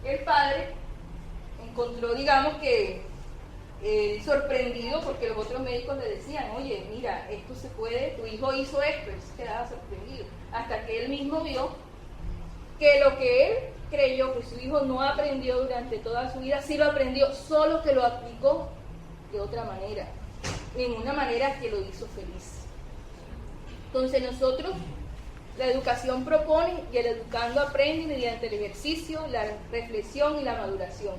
El padre encontró, digamos, que sorprendido, porque los otros médicos le decían, oye, mira, esto se puede, tu hijo hizo esto, él se quedaba sorprendido, hasta que él mismo vio que lo que él creyó que su hijo no aprendió durante toda su vida, sí lo aprendió, solo que lo aplicó de otra manera, en una manera que lo hizo feliz. Entonces nosotros, la educación propone y el educando aprende mediante el ejercicio, la reflexión y la maduración.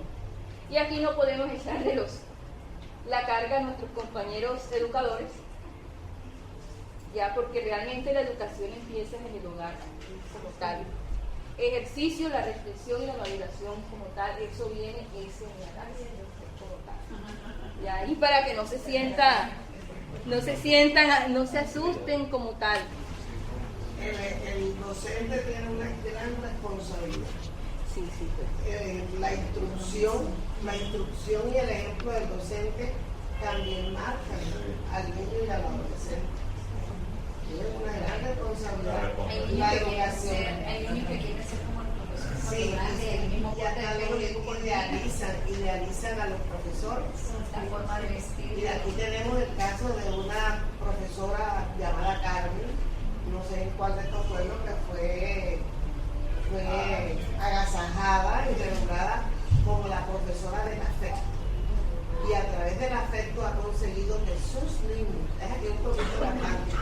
Y aquí no podemos echarle la carga a nuestros compañeros educadores, ya porque realmente la educación empieza en el hogar como tal. Ejercicio, la reflexión y la maduración como tal, eso viene ese como tal. Ya, y para que no se asusten como tal. El docente tiene una gran responsabilidad. Sí, pues. La instrucción y el ejemplo del docente también marcan al niño y al adolescente. Tiene una gran responsabilidad. La educación. Hay niños que quieren ser como los profesores. Sí, y acá idealizan a los profesores. La forma de vestir. Y aquí tenemos el caso de una profesora llamada Carmen, no sé en cuál de estos pueblos, que fue agasajada y renombrada como la profesora del afecto. Y a través del afecto ha conseguido que sus niños, es aquí un poquito la parte,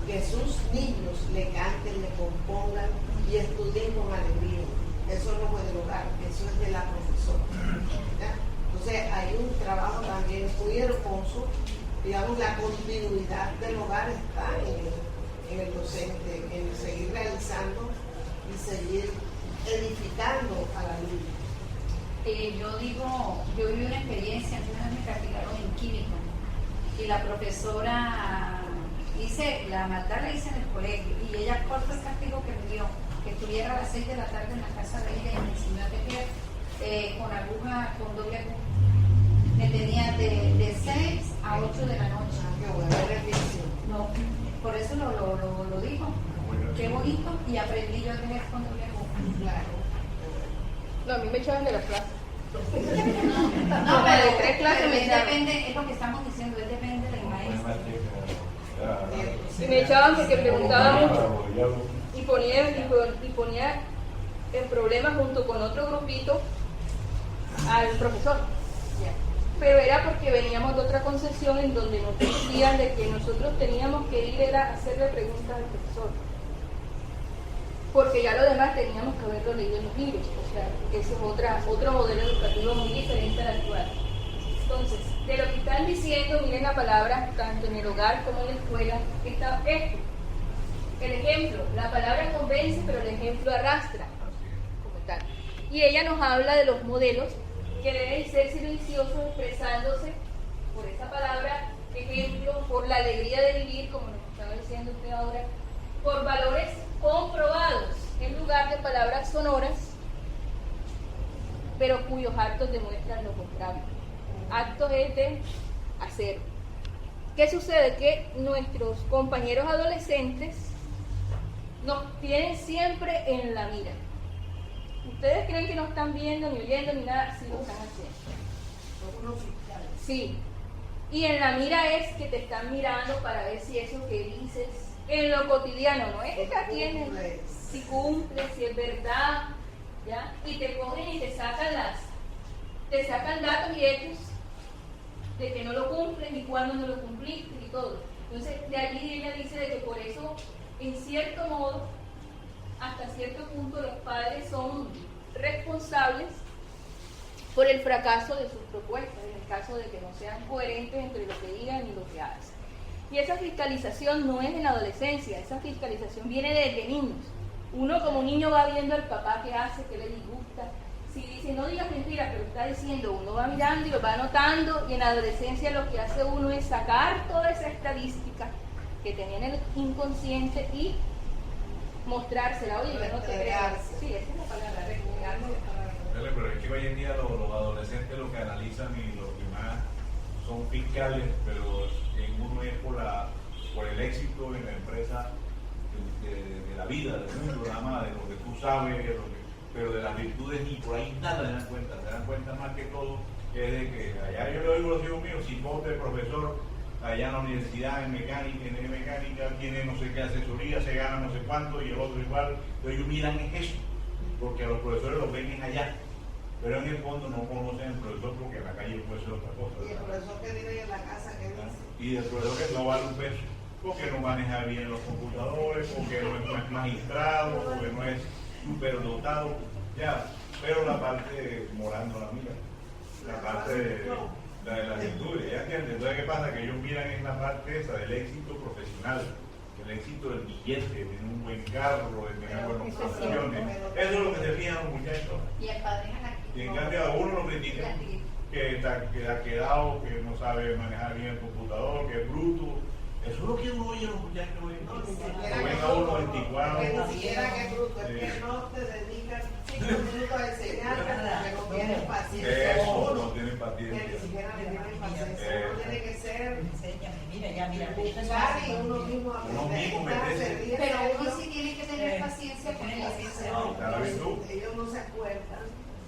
que sus niños le canten, le compongan y estudien con alegría. Eso no puede lograr, eso es de la profesora. ¿Ya? Entonces hay un trabajo también muy hermoso, digamos, la continuidad del hogar está en el docente, en seguir realizando y seguir edificando a la niña. Yo viví una experiencia, una vez me castigaron en química y la profesora la maldad la hice en el colegio y ella corta el castigo que me dio, que estuviera a las 6 de la tarde en la casa de ella y me enseñó a tejer con aguja, con doble aguja. Me tenía de 6 a 8 de la noche. Qué buena beneficio. No, por eso lo dijo. Qué bonito, y aprendí yo a tejer con doble aguja. Claro. No, a mí me echaban de la clase. No, de 3 clases me echaban. depende, es lo que estamos diciendo, depende del maestro. Y me echaban porque preguntaba mucho y ponía en problemas junto con otro grupito al profesor. Pero era porque veníamos de otra concepción en donde nos decían de que nosotros teníamos que ir a hacerle preguntas al profesor, porque ya lo demás teníamos que haberlo leído en los libros. O sea, ese es otro modelo educativo muy diferente al actual. Entonces, de lo que están diciendo, miren la palabra, tanto en el hogar como en la escuela, está esto. El ejemplo, la palabra convence, pero el ejemplo arrastra, como tal. Y ella nos habla de los modelos que deben ser silenciosos, expresándose por esa palabra, ejemplo, por la alegría de vivir, como nos estaba diciendo usted ahora, por valores comprobados, en lugar de palabras sonoras, pero cuyos actos demuestran lo contrario. Actos es de hacer. ¿Qué sucede? Que nuestros compañeros adolescentes nos tienen siempre en la mira. Ustedes creen que no están viendo, ni oyendo, ni nada, sí lo están haciendo. Son unos fiscales. Sí. Y en la mira es que te están mirando para ver si eso que dices en lo cotidiano, no es que te atienden, si cumples, si es verdad, ¿ya? Y te cogen y te sacan datos y hechos de que no lo cumplen y cuándo no lo cumpliste y todo. Entonces, de allí ella dice de que por eso, en cierto modo, hasta cierto punto, los padres son responsables por el fracaso de sus propuestas, en el caso de que no sean coherentes entre lo que digan y lo que hacen. Y esa fiscalización no es en la adolescencia, esa fiscalización viene desde niños. Uno como niño va viendo al papá qué hace, qué le disgusta. Si dice, no digas mentiras, pero está diciendo, uno va mirando y lo va anotando, y en la adolescencia lo que hace uno es sacar toda esa estadística que tenía en el inconsciente y mostrársela. Oye, yo no te creo. Sí, esa es la palabra, recuperarme. Pero es que hoy en día los adolescentes lo que analizan y lo que más son fiscales, pero en uno es por el éxito en la empresa de la vida, del mundo, nada más, de lo que tú sabes, pero de las virtudes ni por ahí nada se dan cuenta más que todo que es de que allá yo le digo a los hijos míos, si vos de profesor allá en la universidad en mecánica, tiene no sé qué asesoría, se gana no sé cuánto y el otro igual, pero ellos miran es eso. porque a los profesores los ven en allá, pero en el fondo no conocen al profesor porque en la calle puede ser otra cosa. Y el profesor que vive en la casa, ¿qué dice? Y el profesor que no vale un peso, porque no maneja bien los computadores, porque no es magistrado, porque no es superdotado, ya, pero la parte moral no la mira, la parte de la lectura, ¿ya entiendes? Entonces, ¿qué pasa? Que ellos miran en la parte esa del éxito profesional, el éxito del billete, de tener un buen carro, de tener buenas profesiones, eso es lo que se fijan los muchachos. Y el padre es aquí. Y en cambio a uno lo critican, que ha quedado, que no sabe manejar bien el computador, que es bruto. Eso es lo que uno oye a los muchachos hoy. No, ni siquiera Lo ven que a uno bruto, 24. que ni siquiera que es bruto, es que no te dedican 5 minutos a enseñarte porque no tienen paciencia. Eso, no tienen Que ni paciencia. siquiera le tienen paciencia. Uno tiene que ser Enséñame, mira, buscar y uno mismo Uno mismo meterse. Pero uno sí tiene que tener paciencia porque ¿La ves tú? ellos no se acuerdan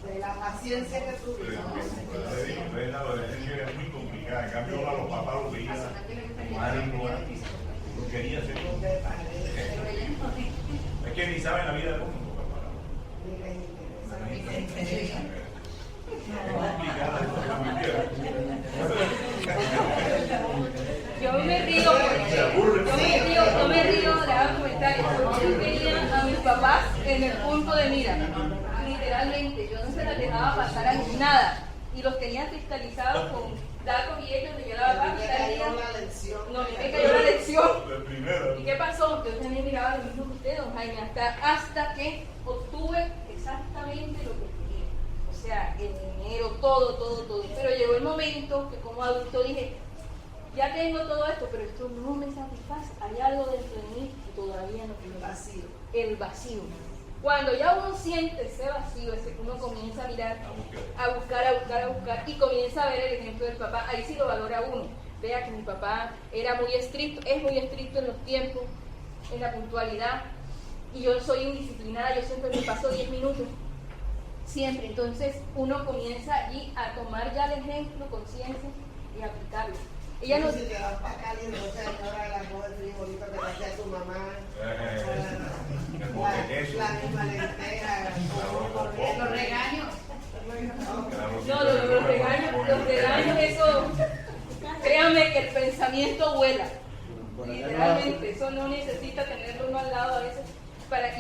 de la paciencia que tuvieron. Entonces la adolescencia es muy complicada. En cambio, a los papás los veían no quería ser. No te parece. pero ella no. Es que ni saben la vida del mundo. Ni les interesa. Es complicada Yo me río yo me río de los comentarios. Yo tenía a mis papás en el punto de mira, literalmente, yo no se las dejaba pasar a nada y los tenía cristalizados con datos y ellos me llevaba Me cayó la lección. no me cayó la lección. De primera. ¿Y qué pasó? Yo también miraba lo mismo que usted, don Jaime, hasta que obtuve exactamente lo que quería. O sea, el dinero, todo. Pero llegó el momento que como adulto dije, ya tengo todo esto, pero esto no me satisface. Hay algo dentro de mí que todavía no tiene vacío. El vacío. Cuando ya uno siente ese vacío, ese que uno comienza a mirar, a buscar, y comienza a ver el ejemplo del papá, ahí sí lo valora uno. Vea que mi papá era muy estricto, es muy estricto en los tiempos, en la puntualidad, y yo soy indisciplinada, yo siempre me paso 10 minutos, siempre. Entonces uno comienza allí a tomar ya el ejemplo, conciencia y aplicarlo. Ella no... Si te vas para Cali, entonces ahora la coge el frijolito que te hacía tu mamá. La misma lenteja. Los regaños. No, los regaños, eso, créanme que el pensamiento vuela. Literalmente, eso no necesita tenerlo uno al lado a veces.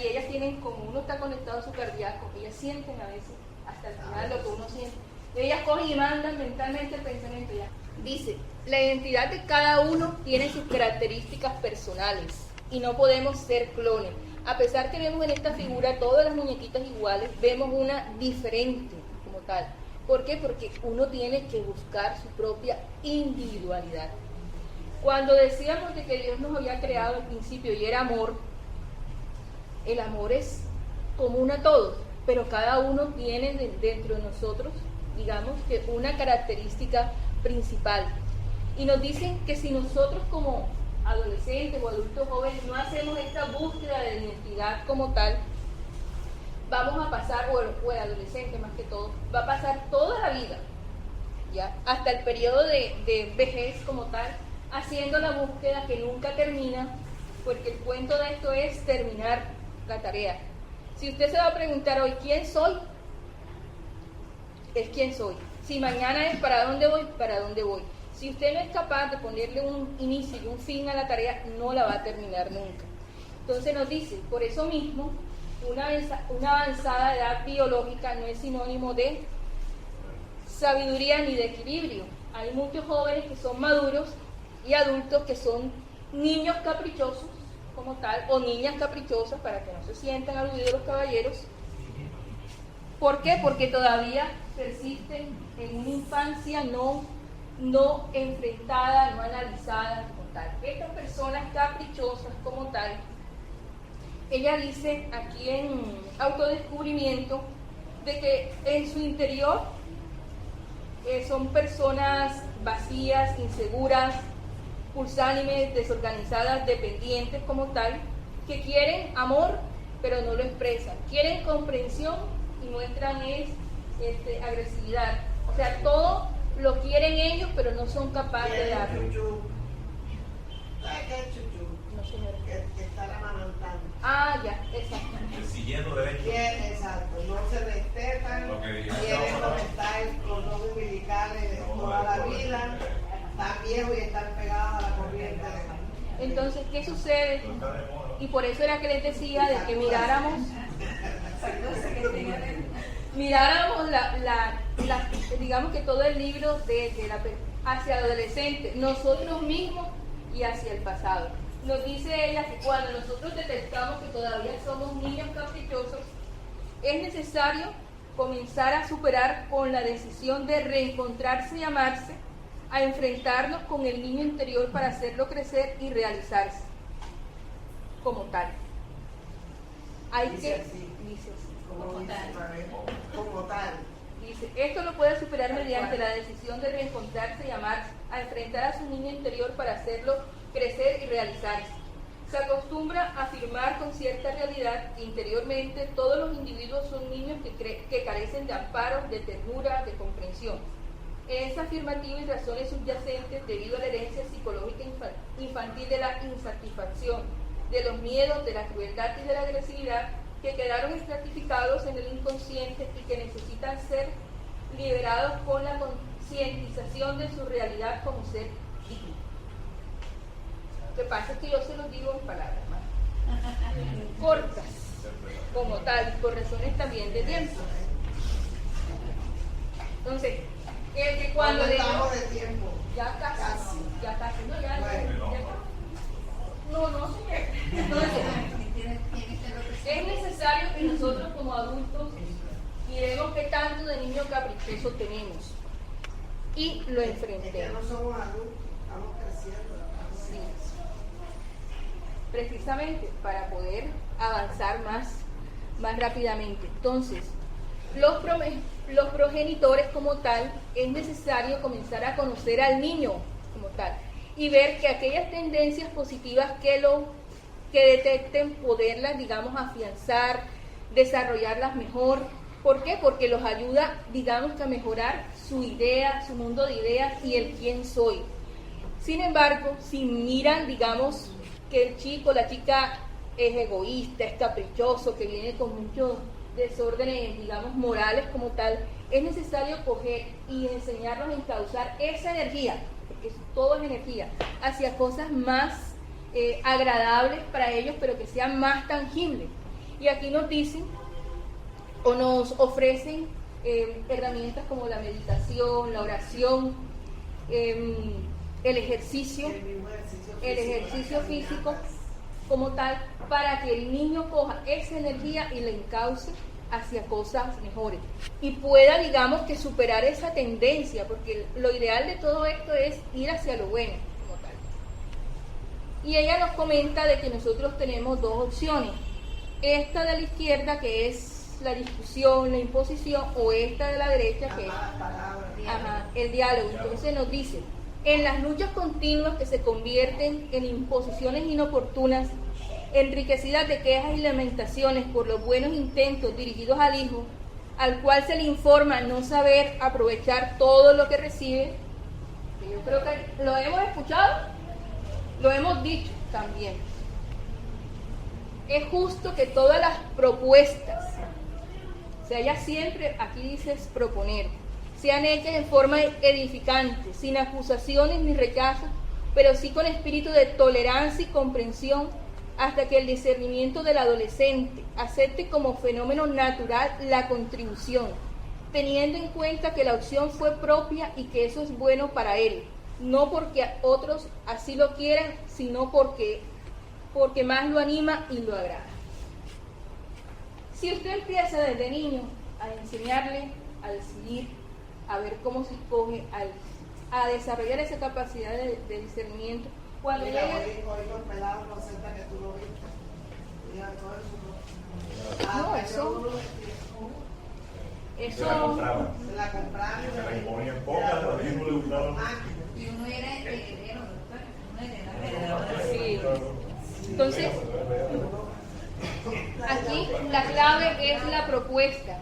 Y ellas tienen, como uno está conectado a su cardíaco, ellas sienten a veces, hasta el final lo que uno siente. Ellas cogen y mandan mentalmente el pensamiento ya. Dice, la identidad de cada uno tiene sus características personales y no podemos ser clones. A pesar que vemos en esta figura todas las muñequitas iguales, vemos una diferente como tal. ¿Por qué? Porque uno tiene que buscar su propia individualidad. Cuando decíamos de que Dios nos había creado al principio y era amor, el amor es común a todos, pero cada uno tiene dentro de nosotros, digamos, que una característica principal. Y nos dicen que si nosotros como adolescentes o adultos jóvenes no hacemos esta búsqueda de identidad como tal, vamos a pasar, o el adolescente más que todo, va a pasar toda la vida, ¿ya? Hasta el periodo de vejez como tal, haciendo la búsqueda que nunca termina, porque el cuento de esto es terminar la tarea. Si usted se va a preguntar hoy, ¿quién soy? Es quién soy. Si mañana es para dónde voy. Si usted no es capaz de ponerle un inicio y un fin a la tarea, no la va a terminar nunca. Entonces nos dice, por eso mismo, una avanzada edad biológica no es sinónimo de sabiduría ni de equilibrio. Hay muchos jóvenes que son maduros y adultos que son niños caprichosos como tal, o niñas caprichosas, para que no se sientan aludidos los caballeros. ¿Por qué? Porque todavía persisten en una infancia no enfrentada, no analizada como tal. Estas personas caprichosas como tal, ella dice aquí en Autodescubrimiento de que en su interior son personas vacías, inseguras, pulsánimes, desorganizadas, dependientes como tal, que quieren amor pero no lo expresan, quieren comprensión y muestran agresividad. O sea, todo lo quieren ellos, pero no son capaces de darlo. ¿Sabes qué es chuchu? No, señora. Que está amamantando. Ah, ya, exacto. Siguiendo derecho. Exacto. no se respetan, Lo que dijiste quieren ahora. conectar el cordón umbilical toda la vida, están viejos y están pegados a la corriente de la. Entonces, ¿qué sucede? Eso está de moda. Y por eso era que les decía de que miráramos digamos que todo el libro hacia el adolescente, nosotros mismos y hacia el pasado. Nos dice ella que cuando nosotros detectamos que todavía somos niños caprichosos, es necesario comenzar a superar con la decisión de reencontrarse y amarse, a enfrentarnos con el niño interior para hacerlo crecer y realizarse como tal. Dice así. Como tal. Dice, esto lo puede superar mediante la decisión de reencontrarse y amarse, a enfrentar a su niño interior para hacerlo crecer y realizarse. Se acostumbra a afirmar con cierta realidad que interiormente todos los individuos son niños que carecen de amparo, de ternura, de comprensión. En esa afirmativa y razones subyacentes debido a la herencia psicológica infantil de la insatisfacción, de los miedos, de la crueldad y de la agresividad que quedaron estratificados en el inconsciente y que necesitan ser liberados con la concientización de su realidad como ser digno. Lo que pasa es que yo se los digo en palabras cortas, como tal, por razones también de tiempo. Entonces, el que cuando ¿Cuánto le estamos de tiempo? ya casi, no, ya, Bueno. no, señor. Entonces, es necesario que nosotros como adultos miremos qué tanto de niño caprichoso tenemos y lo Es que enfrentemos. no somos adultos, estamos creciendo. Sí. Precisamente para poder avanzar más rápidamente. Entonces, los progenitores como tal, es necesario comenzar a conocer al niño como tal y ver que aquellas tendencias positivas que detecten, poderlas, digamos, afianzar, desarrollarlas mejor. ¿Por qué? Porque los ayuda, digamos, que a mejorar su idea, su mundo de ideas y el quién soy. Sin embargo, si miran, digamos, que el chico, la chica es egoísta, es caprichoso, que viene con muchos desórdenes, digamos, morales como tal, es necesario coger y enseñarlos a encauzar esa energía, porque todo es energía, hacia cosas más agradables para ellos, pero que sean más tangibles. Y aquí nos dicen o nos ofrecen herramientas como la meditación, la oración, el ejercicio físico como tal, para que el niño coja esa energía y la encauce hacia cosas mejores y pueda, digamos, que superar esa tendencia, porque lo ideal de todo esto es ir hacia lo bueno como tal. Y ella nos comenta de que nosotros tenemos dos opciones: esta de la izquierda, que es la discusión, la imposición, o esta de la derecha, que es el diálogo. Entonces nos dice: en las luchas continuas que se convierten en imposiciones inoportunas, enriquecidas de quejas y lamentaciones por los buenos intentos dirigidos al hijo, al cual se le informa no saber aprovechar todo lo que recibe, que yo creo que lo hemos escuchado, lo hemos dicho también. Es justo que todas las propuestas, se haya siempre, aquí dices proponer, sean hechas en forma edificante, sin acusaciones ni rechazos, pero sí con espíritu de tolerancia y comprensión, hasta que el discernimiento del adolescente acepte como fenómeno natural la contribución, teniendo en cuenta que la opción fue propia y que eso es bueno para él, no porque otros así lo quieran, sino porque más lo anima y lo agrada. Si usted empieza desde niño a enseñarle a decidir, a ver cómo se escoge, a desarrollar esa capacidad de discernimiento, cuando Mira, llegue... hoy los pelados no aceptan que tú lo viste. Mira, todo eso. No, eso... Se la compraban. Se la compraron. Se la imponían pocas, a los niños no les gustaba. Y uno era heredero, doctor. Sí. Entonces, aquí la clave es la propuesta.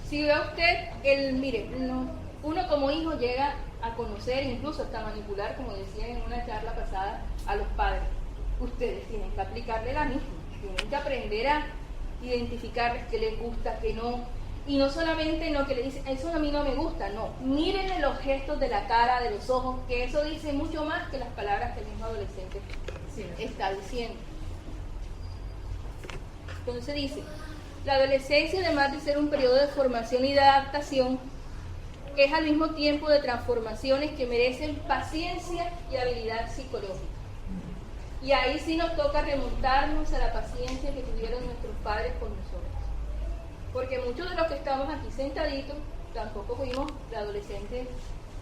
Si ve usted, mire, uno como hijo llega a conocer, incluso hasta manipular, como decía en una charla pasada, a los padres. Ustedes tienen que aplicarle la misma, tienen que aprender a identificarles qué les gusta, qué no, Y no solamente en lo que le dice, eso a mí no me gusta, no. Mírenle los gestos de la cara, de los ojos, que eso dice mucho más que las palabras que el mismo adolescente está diciendo. Entonces dice, la adolescencia, además de ser un periodo de formación y de adaptación, es al mismo tiempo de transformaciones que merecen paciencia y habilidad psicológica. Y ahí sí nos toca remontarnos a la paciencia que tuvieron nuestros padres con nosotros. Porque muchos de los que estamos aquí sentaditos tampoco fuimos de adolescentes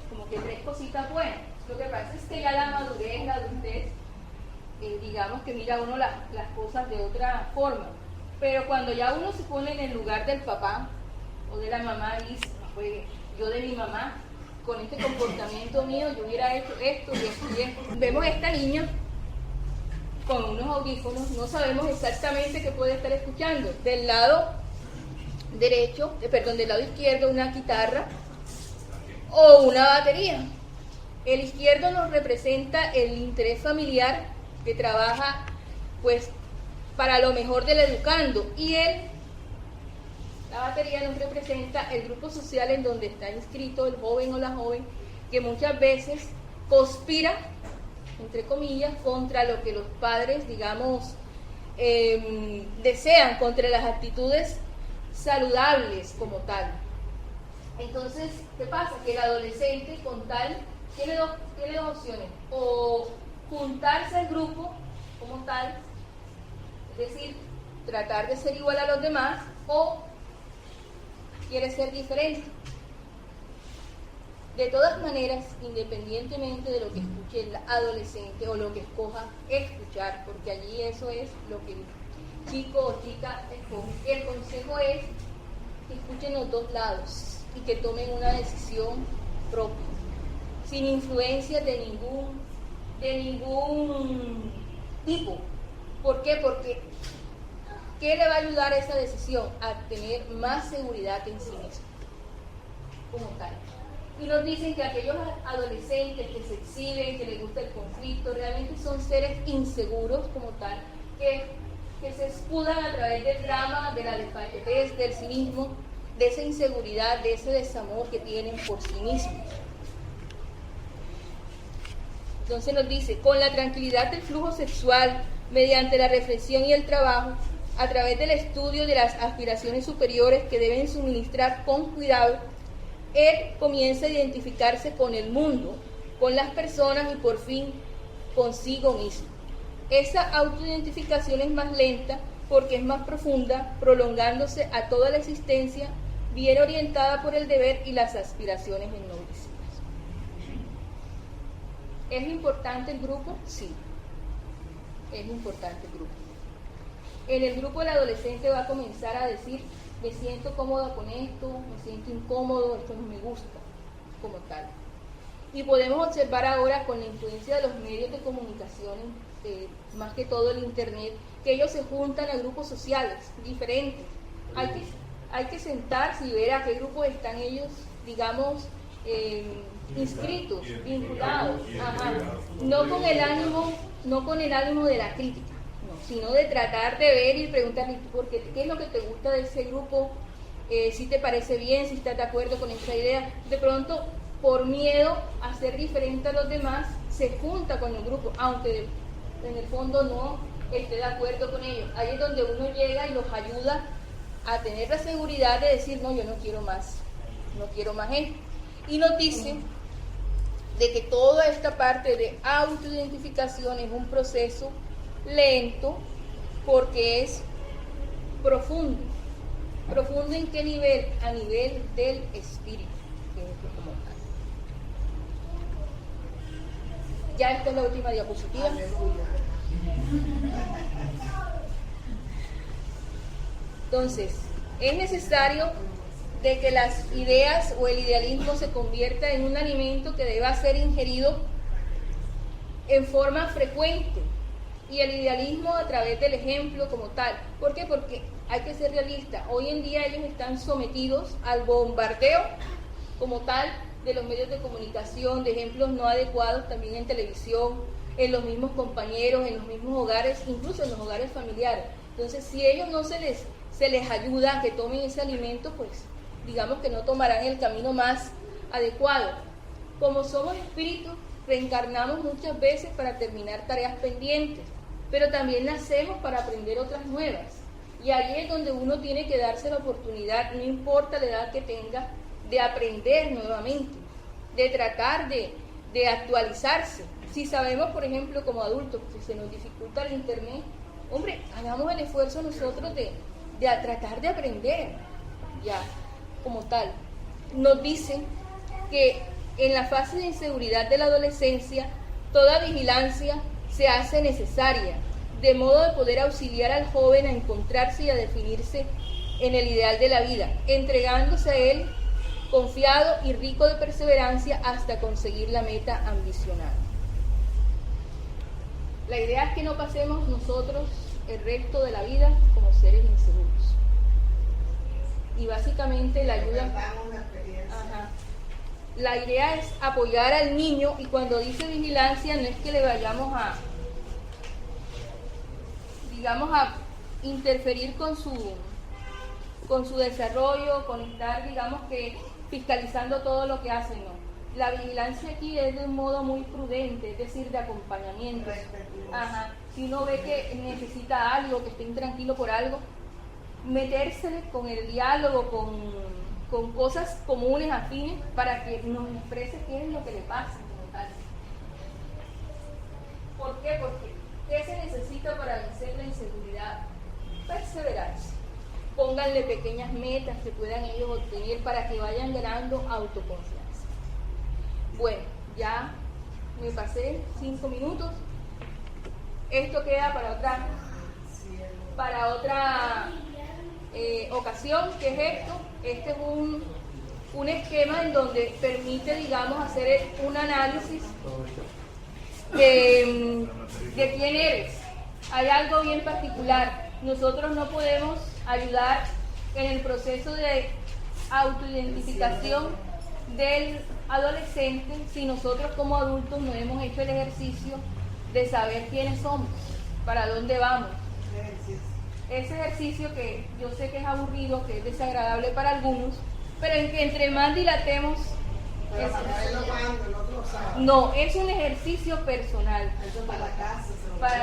como que tres cositas buenas. Lo que pasa es que ya la madurez, la adultez, digamos que mira uno las cosas de otra forma. Pero cuando ya uno se pone en el lugar del papá o de la mamá y dice, pues yo de mi mamá, con este comportamiento mío, yo hubiera hecho esto y esto y esto. Vemos a esta niña con unos audífonos, no sabemos exactamente qué puede estar escuchando. Del lado del lado izquierdo una guitarra o una batería. El izquierdo nos representa el interés familiar que trabaja pues para lo mejor del educando, y la batería nos representa el grupo social en donde está inscrito el joven o la joven, que muchas veces conspira, entre comillas, contra lo que los padres, digamos, desean, contra las actitudes saludables como tal. Entonces, ¿qué pasa? Que el adolescente con tal tiene dos opciones: o juntarse al grupo como tal, es decir, tratar de ser igual a los demás, o quiere ser diferente. De todas maneras, independientemente de lo que escuche el adolescente o lo que escoja escuchar, porque allí eso es lo que el chico o chica escoge, el consejo es que escuchen los dos lados y que tomen una decisión propia, sin influencia de ningún tipo. ¿Por qué? Porque ¿qué le va a ayudar a esa decisión? A tener más seguridad en sí mismo, como tal. Y nos dicen que aquellos adolescentes que se exhiben, que les gusta el conflicto, realmente son seres inseguros como tal, que se escudan a través del drama, de la desfachatez, del cinismo, de esa inseguridad, de ese desamor que tienen por sí mismos. Entonces nos dice, con la tranquilidad del flujo sexual, mediante la reflexión y el trabajo, a través del estudio de las aspiraciones superiores que deben suministrar con cuidado, él comienza a identificarse con el mundo, con las personas y por fin consigo mismo. Esa autoidentificación es más lenta porque es más profunda, prolongándose a toda la existencia, bien orientada por el deber y las aspiraciones ennoblecidas. ¿Es importante el grupo? Sí, es importante el grupo. En el grupo el adolescente va a comenzar a decir, me siento cómoda con esto, me siento incómodo, esto no me gusta, como tal. Y podemos observar ahora con la influencia de los medios de comunicación, más que todo el internet, que ellos se juntan a grupos sociales diferentes. Hay que sentarse y ver a qué grupos están ellos, digamos, inscritos, vinculados, no con el ánimo de la crítica, sino de tratar de ver y preguntarle, ¿qué es lo que te gusta de ese grupo? Si te parece bien, si estás de acuerdo con esa idea. De pronto, por miedo a ser diferente a los demás, se junta con el grupo, aunque en el fondo no esté de acuerdo con ellos. Ahí es donde uno llega y los ayuda a tener la seguridad de decir, no, yo no quiero más esto. Y nos dicen de que toda esta parte de autoidentificación es un proceso lento porque es profundo. ¿Profundo en qué nivel? A nivel del espíritu, que es lo como tal. Ya esta es la última diapositiva. Entonces, es necesario de que las ideas o el idealismo se convierta en un alimento que deba ser ingerido en forma frecuente, y el idealismo a través del ejemplo como tal. ¿Por qué? Porque hay que ser realista. Hoy en día ellos están sometidos al bombardeo como tal de los medios de comunicación, de ejemplos no adecuados también en televisión, en los mismos compañeros, en los mismos hogares, incluso en los hogares familiares. Entonces, si ellos no se les se les ayuda a que tomen ese alimento, pues digamos que no tomarán el camino más adecuado. Como somos espíritus, reencarnamos muchas veces para terminar tareas pendientes, pero también nacemos para aprender otras nuevas. Y ahí es donde uno tiene que darse la oportunidad, no importa la edad que tenga, de aprender nuevamente, de tratar de actualizarse. Si sabemos, por ejemplo, como adultos, que se nos dificulta el internet, hombre, hagamos el esfuerzo nosotros de tratar de aprender, ya, como tal. Nos dicen que en la fase de inseguridad de la adolescencia, toda vigilancia se hace necesaria, de modo de poder auxiliar al joven a encontrarse y a definirse en el ideal de la vida, entregándose a él confiado y rico de perseverancia hasta conseguir la meta ambicionada. La idea es que no pasemos nosotros el resto de la vida como seres inseguros. Y básicamente la ayuda... Ajá. La idea es apoyar al niño, y cuando dice vigilancia no es que le vayamos a interferir con su desarrollo, con estar, digamos que, fiscalizando todo lo que hacen, no. La vigilancia aquí es de un modo muy prudente, es decir, de acompañamiento. Ajá. Si uno ve que necesita algo, que esté intranquilo por algo, metérsele con el diálogo, con cosas comunes, afines, para que nos exprese qué es lo que le pasa como tal. ¿Por qué? Porque ¿qué se necesita para vencer la inseguridad? Perseverancia. Pónganle pequeñas metas que puedan ellos obtener para que vayan ganando autoconfianza. Bueno, ya me pasé 5 minutos. Esto queda para otra ocasión. ¿Qué es esto? Este es un esquema en donde permite, digamos, hacer un análisis de quién eres. Hay algo bien particular. Nosotros no podemos ayudar en el proceso de autoidentificación del adolescente si nosotros como adultos no hemos hecho el ejercicio de saber quiénes somos, para dónde vamos. Ese ejercicio que yo sé que es aburrido, que es desagradable para algunos, pero en que entre más dilatemos... No, es un ejercicio personal. Para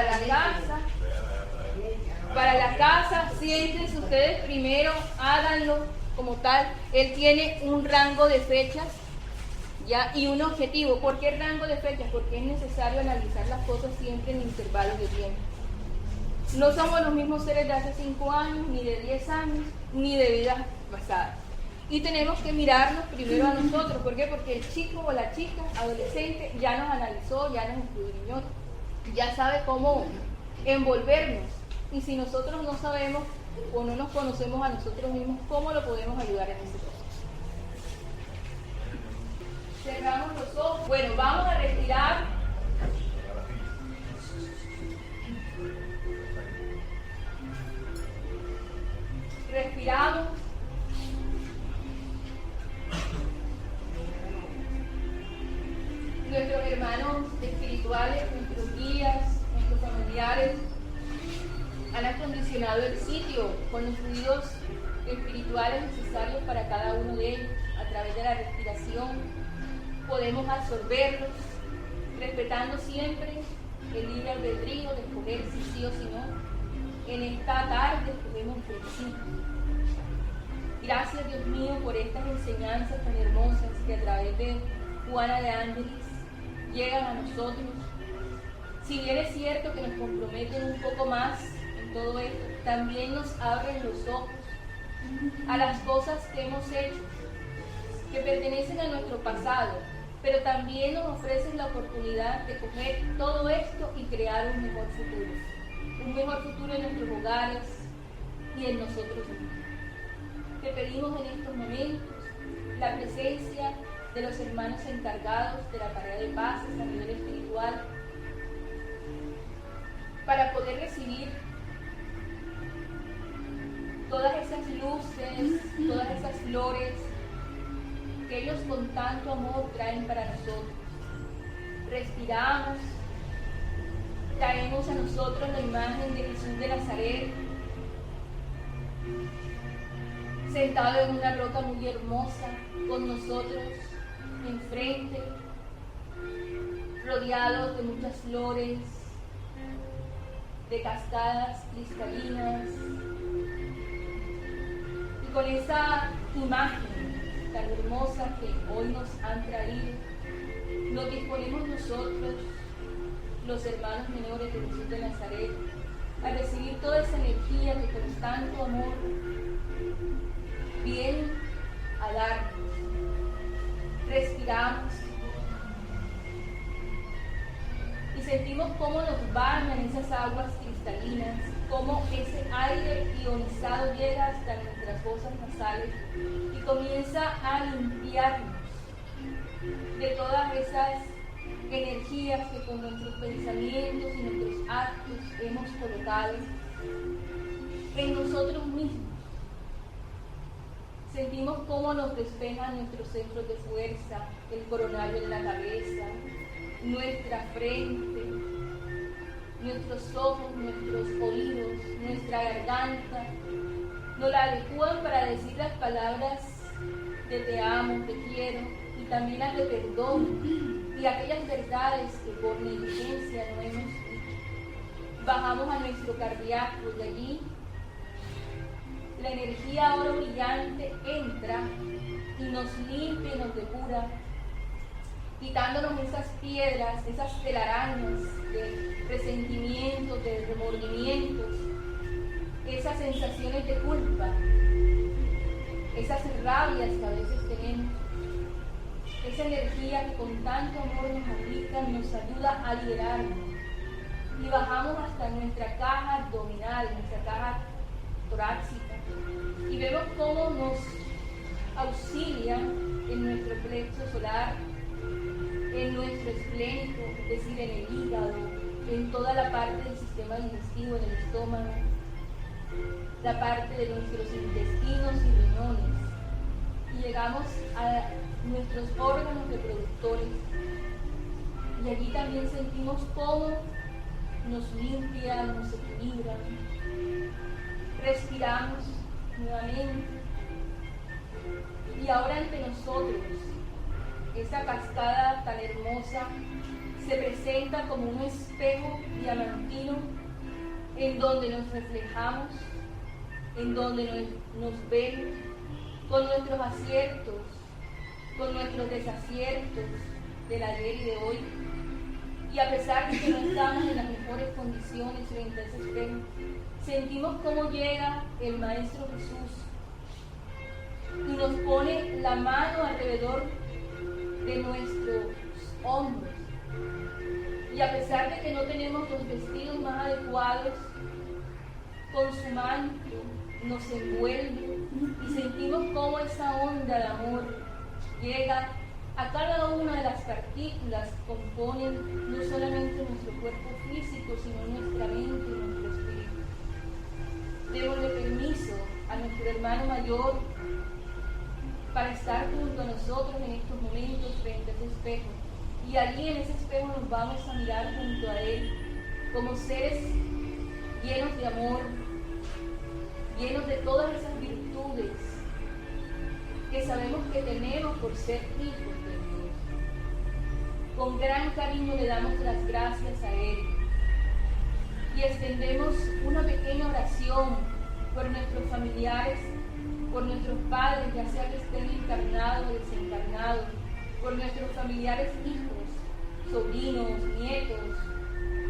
la casa, siéntense ustedes primero, háganlo como tal. Él tiene un rango de fechas, ¿ya? Y un objetivo. ¿Por qué rango de fechas? Porque es necesario analizar las cosas siempre en intervalos de tiempo. No somos los mismos seres de hace 5 años, ni de 10 años, ni de vidas pasadas. Y tenemos que mirarnos primero a nosotros. ¿Por qué? Porque el chico o la chica, adolescente, ya nos analizó, ya nos escudriñó, ya sabe cómo envolvernos. Y si nosotros no sabemos o no nos conocemos a nosotros mismos, ¿cómo lo podemos ayudar en ese proceso? Cerramos los ojos. Bueno, vamos a respirar. Respiramos. Nuestros hermanos espirituales, nuestros guías, nuestros familiares han acondicionado el sitio con los fluidos espirituales necesarios para cada uno de ellos. A través de la respiración podemos absorberlos, respetando siempre el libre albedrío de escoger si sí o si no. En esta tarde escogemos por sí. Gracias, Dios mío, por estas enseñanzas tan hermosas que a través de Juana de Ángeles llegan a nosotros. Si bien es cierto que nos comprometen un poco más en todo esto, también nos abren los ojos a las cosas que hemos hecho, que pertenecen a nuestro pasado, pero también nos ofrecen la oportunidad de coger todo esto y crear un mejor futuro en nuestros hogares y en nosotros mismos. Te pedimos en estos momentos la presencia de los hermanos encargados de la tarea de paces a nivel espiritual, para poder recibir todas esas luces, todas esas flores que ellos con tanto amor traen para nosotros. Respiramos, traemos a nosotros la imagen de Jesús de Nazaret, sentado en una roca muy hermosa, con nosotros enfrente, rodeados de muchas flores, de cascadas cristalinas, y con esa imagen tan hermosa que hoy nos han traído, nos disponemos nosotros, los hermanos menores de Jesús de Nazaret, a recibir toda esa energía que con tanto amor viene a darnos. Respiramos y sentimos cómo nos bañan esas aguas cristalinas, cómo ese aire ionizado llega hasta nuestras fosas nasales y comienza a limpiarnos de todas esas energías que con nuestros pensamientos y nuestros actos hemos colocado en nosotros mismos. Sentimos cómo nos despejan nuestros centros de fuerza, el coronario en la cabeza, nuestra frente, nuestros ojos, nuestros oídos, nuestra garganta. Nos la adecúan para decir las palabras de te amo, te quiero, y también las de perdón y aquellas verdades que por negligencia no hemos dicho. Bajamos a nuestro cardíaco y allí la energía oro brillante entra y nos limpia y nos depura, quitándonos esas piedras, esas telarañas de resentimientos, de remordimientos, esas sensaciones de culpa, esas rabias que a veces tenemos. Esa energía que con tanto amor nos aplica nos ayuda a liberarnos. Y bajamos hasta nuestra caja abdominal, nuestra caja torácica, y vemos cómo nos auxilia en nuestro plexo solar, en nuestro esplénico, es decir, en el hígado, en toda la parte del sistema digestivo, en el estómago, la parte de nuestros intestinos y riñones, y llegamos a nuestros órganos reproductores, y allí también sentimos cómo nos limpian, nos equilibran. Respiramos nuevamente y ahora ante nosotros esa cascada tan hermosa se presenta como un espejo diamantino en donde nos reflejamos, en donde nos vemos con nuestros aciertos, con nuestros desaciertos del ayer y de hoy. Y a pesar de que no estamos en las mejores condiciones frente a ese espejo, sentimos cómo llega el Maestro Jesús y nos pone la mano alrededor de nuestros hombros. Y a pesar de que no tenemos los vestidos más adecuados, con su manto nos envuelve y sentimos cómo esa onda de amor llega a cada una de las partículas que componen no solamente nuestro cuerpo físico, sino nuestra mente y nuestro espíritu. Démosle permiso a nuestro hermano mayor para estar junto a nosotros en estos momentos frente a ese espejo. Y allí en ese espejo nos vamos a mirar junto a él como seres llenos de amor, llenos de todas esas virtudes que sabemos que tenemos por ser hijos de Dios. Con gran cariño le damos las gracias a Él y extendemos una pequeña oración por nuestros familiares, por nuestros padres, ya sea que estén encarnados o desencarnados, por nuestros familiares hijos, sobrinos, nietos,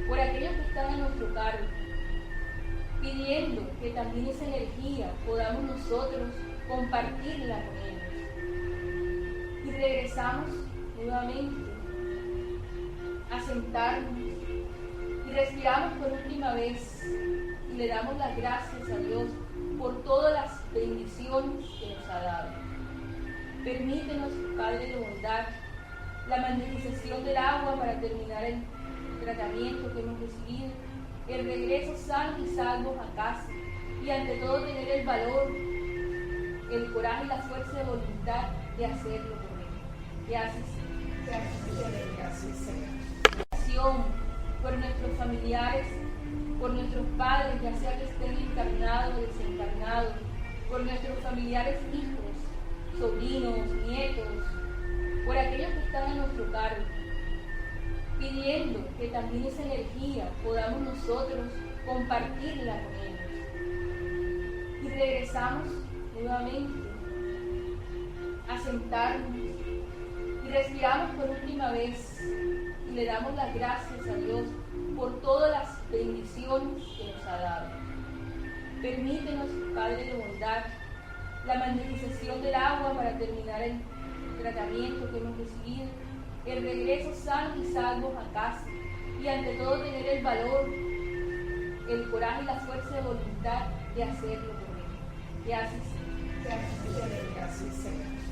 por aquellos que están a nuestro cargo, pidiendo que también esa energía podamos nosotros compartirla con ellos. Y regresamos nuevamente a sentarnos y respiramos por última vez y le damos las gracias a Dios por todas las bendiciones que nos ha dado. Permítenos, Padre de bondad, la magnificación del agua para terminar el tratamiento que hemos recibido, el regreso sanos y salvos a casa y ante todo tener el valor, el coraje y la fuerza de voluntad de hacerlo por Él. Gracias. Gracias. Oración por nuestros familiares, por nuestros padres, ya sea que estén encarnados o desencarnados, por nuestros familiares, hijos, sobrinos, nietos, por aquellos que están a nuestro cargo, pidiendo que también esa energía podamos nosotros compartirla con ellos. Y regresamos nuevamente a sentarnos y respiramos por última vez y le damos las gracias a Dios por todas las bendiciones que nos ha dado. Permítenos, Padre de bondad, la magnetización del agua para terminar el tratamiento que hemos recibido, el regreso sanos y salvos a casa y ante todo tener el valor, el coraje y la fuerza de voluntad de hacerlo por él. Que así sea. Que así sea.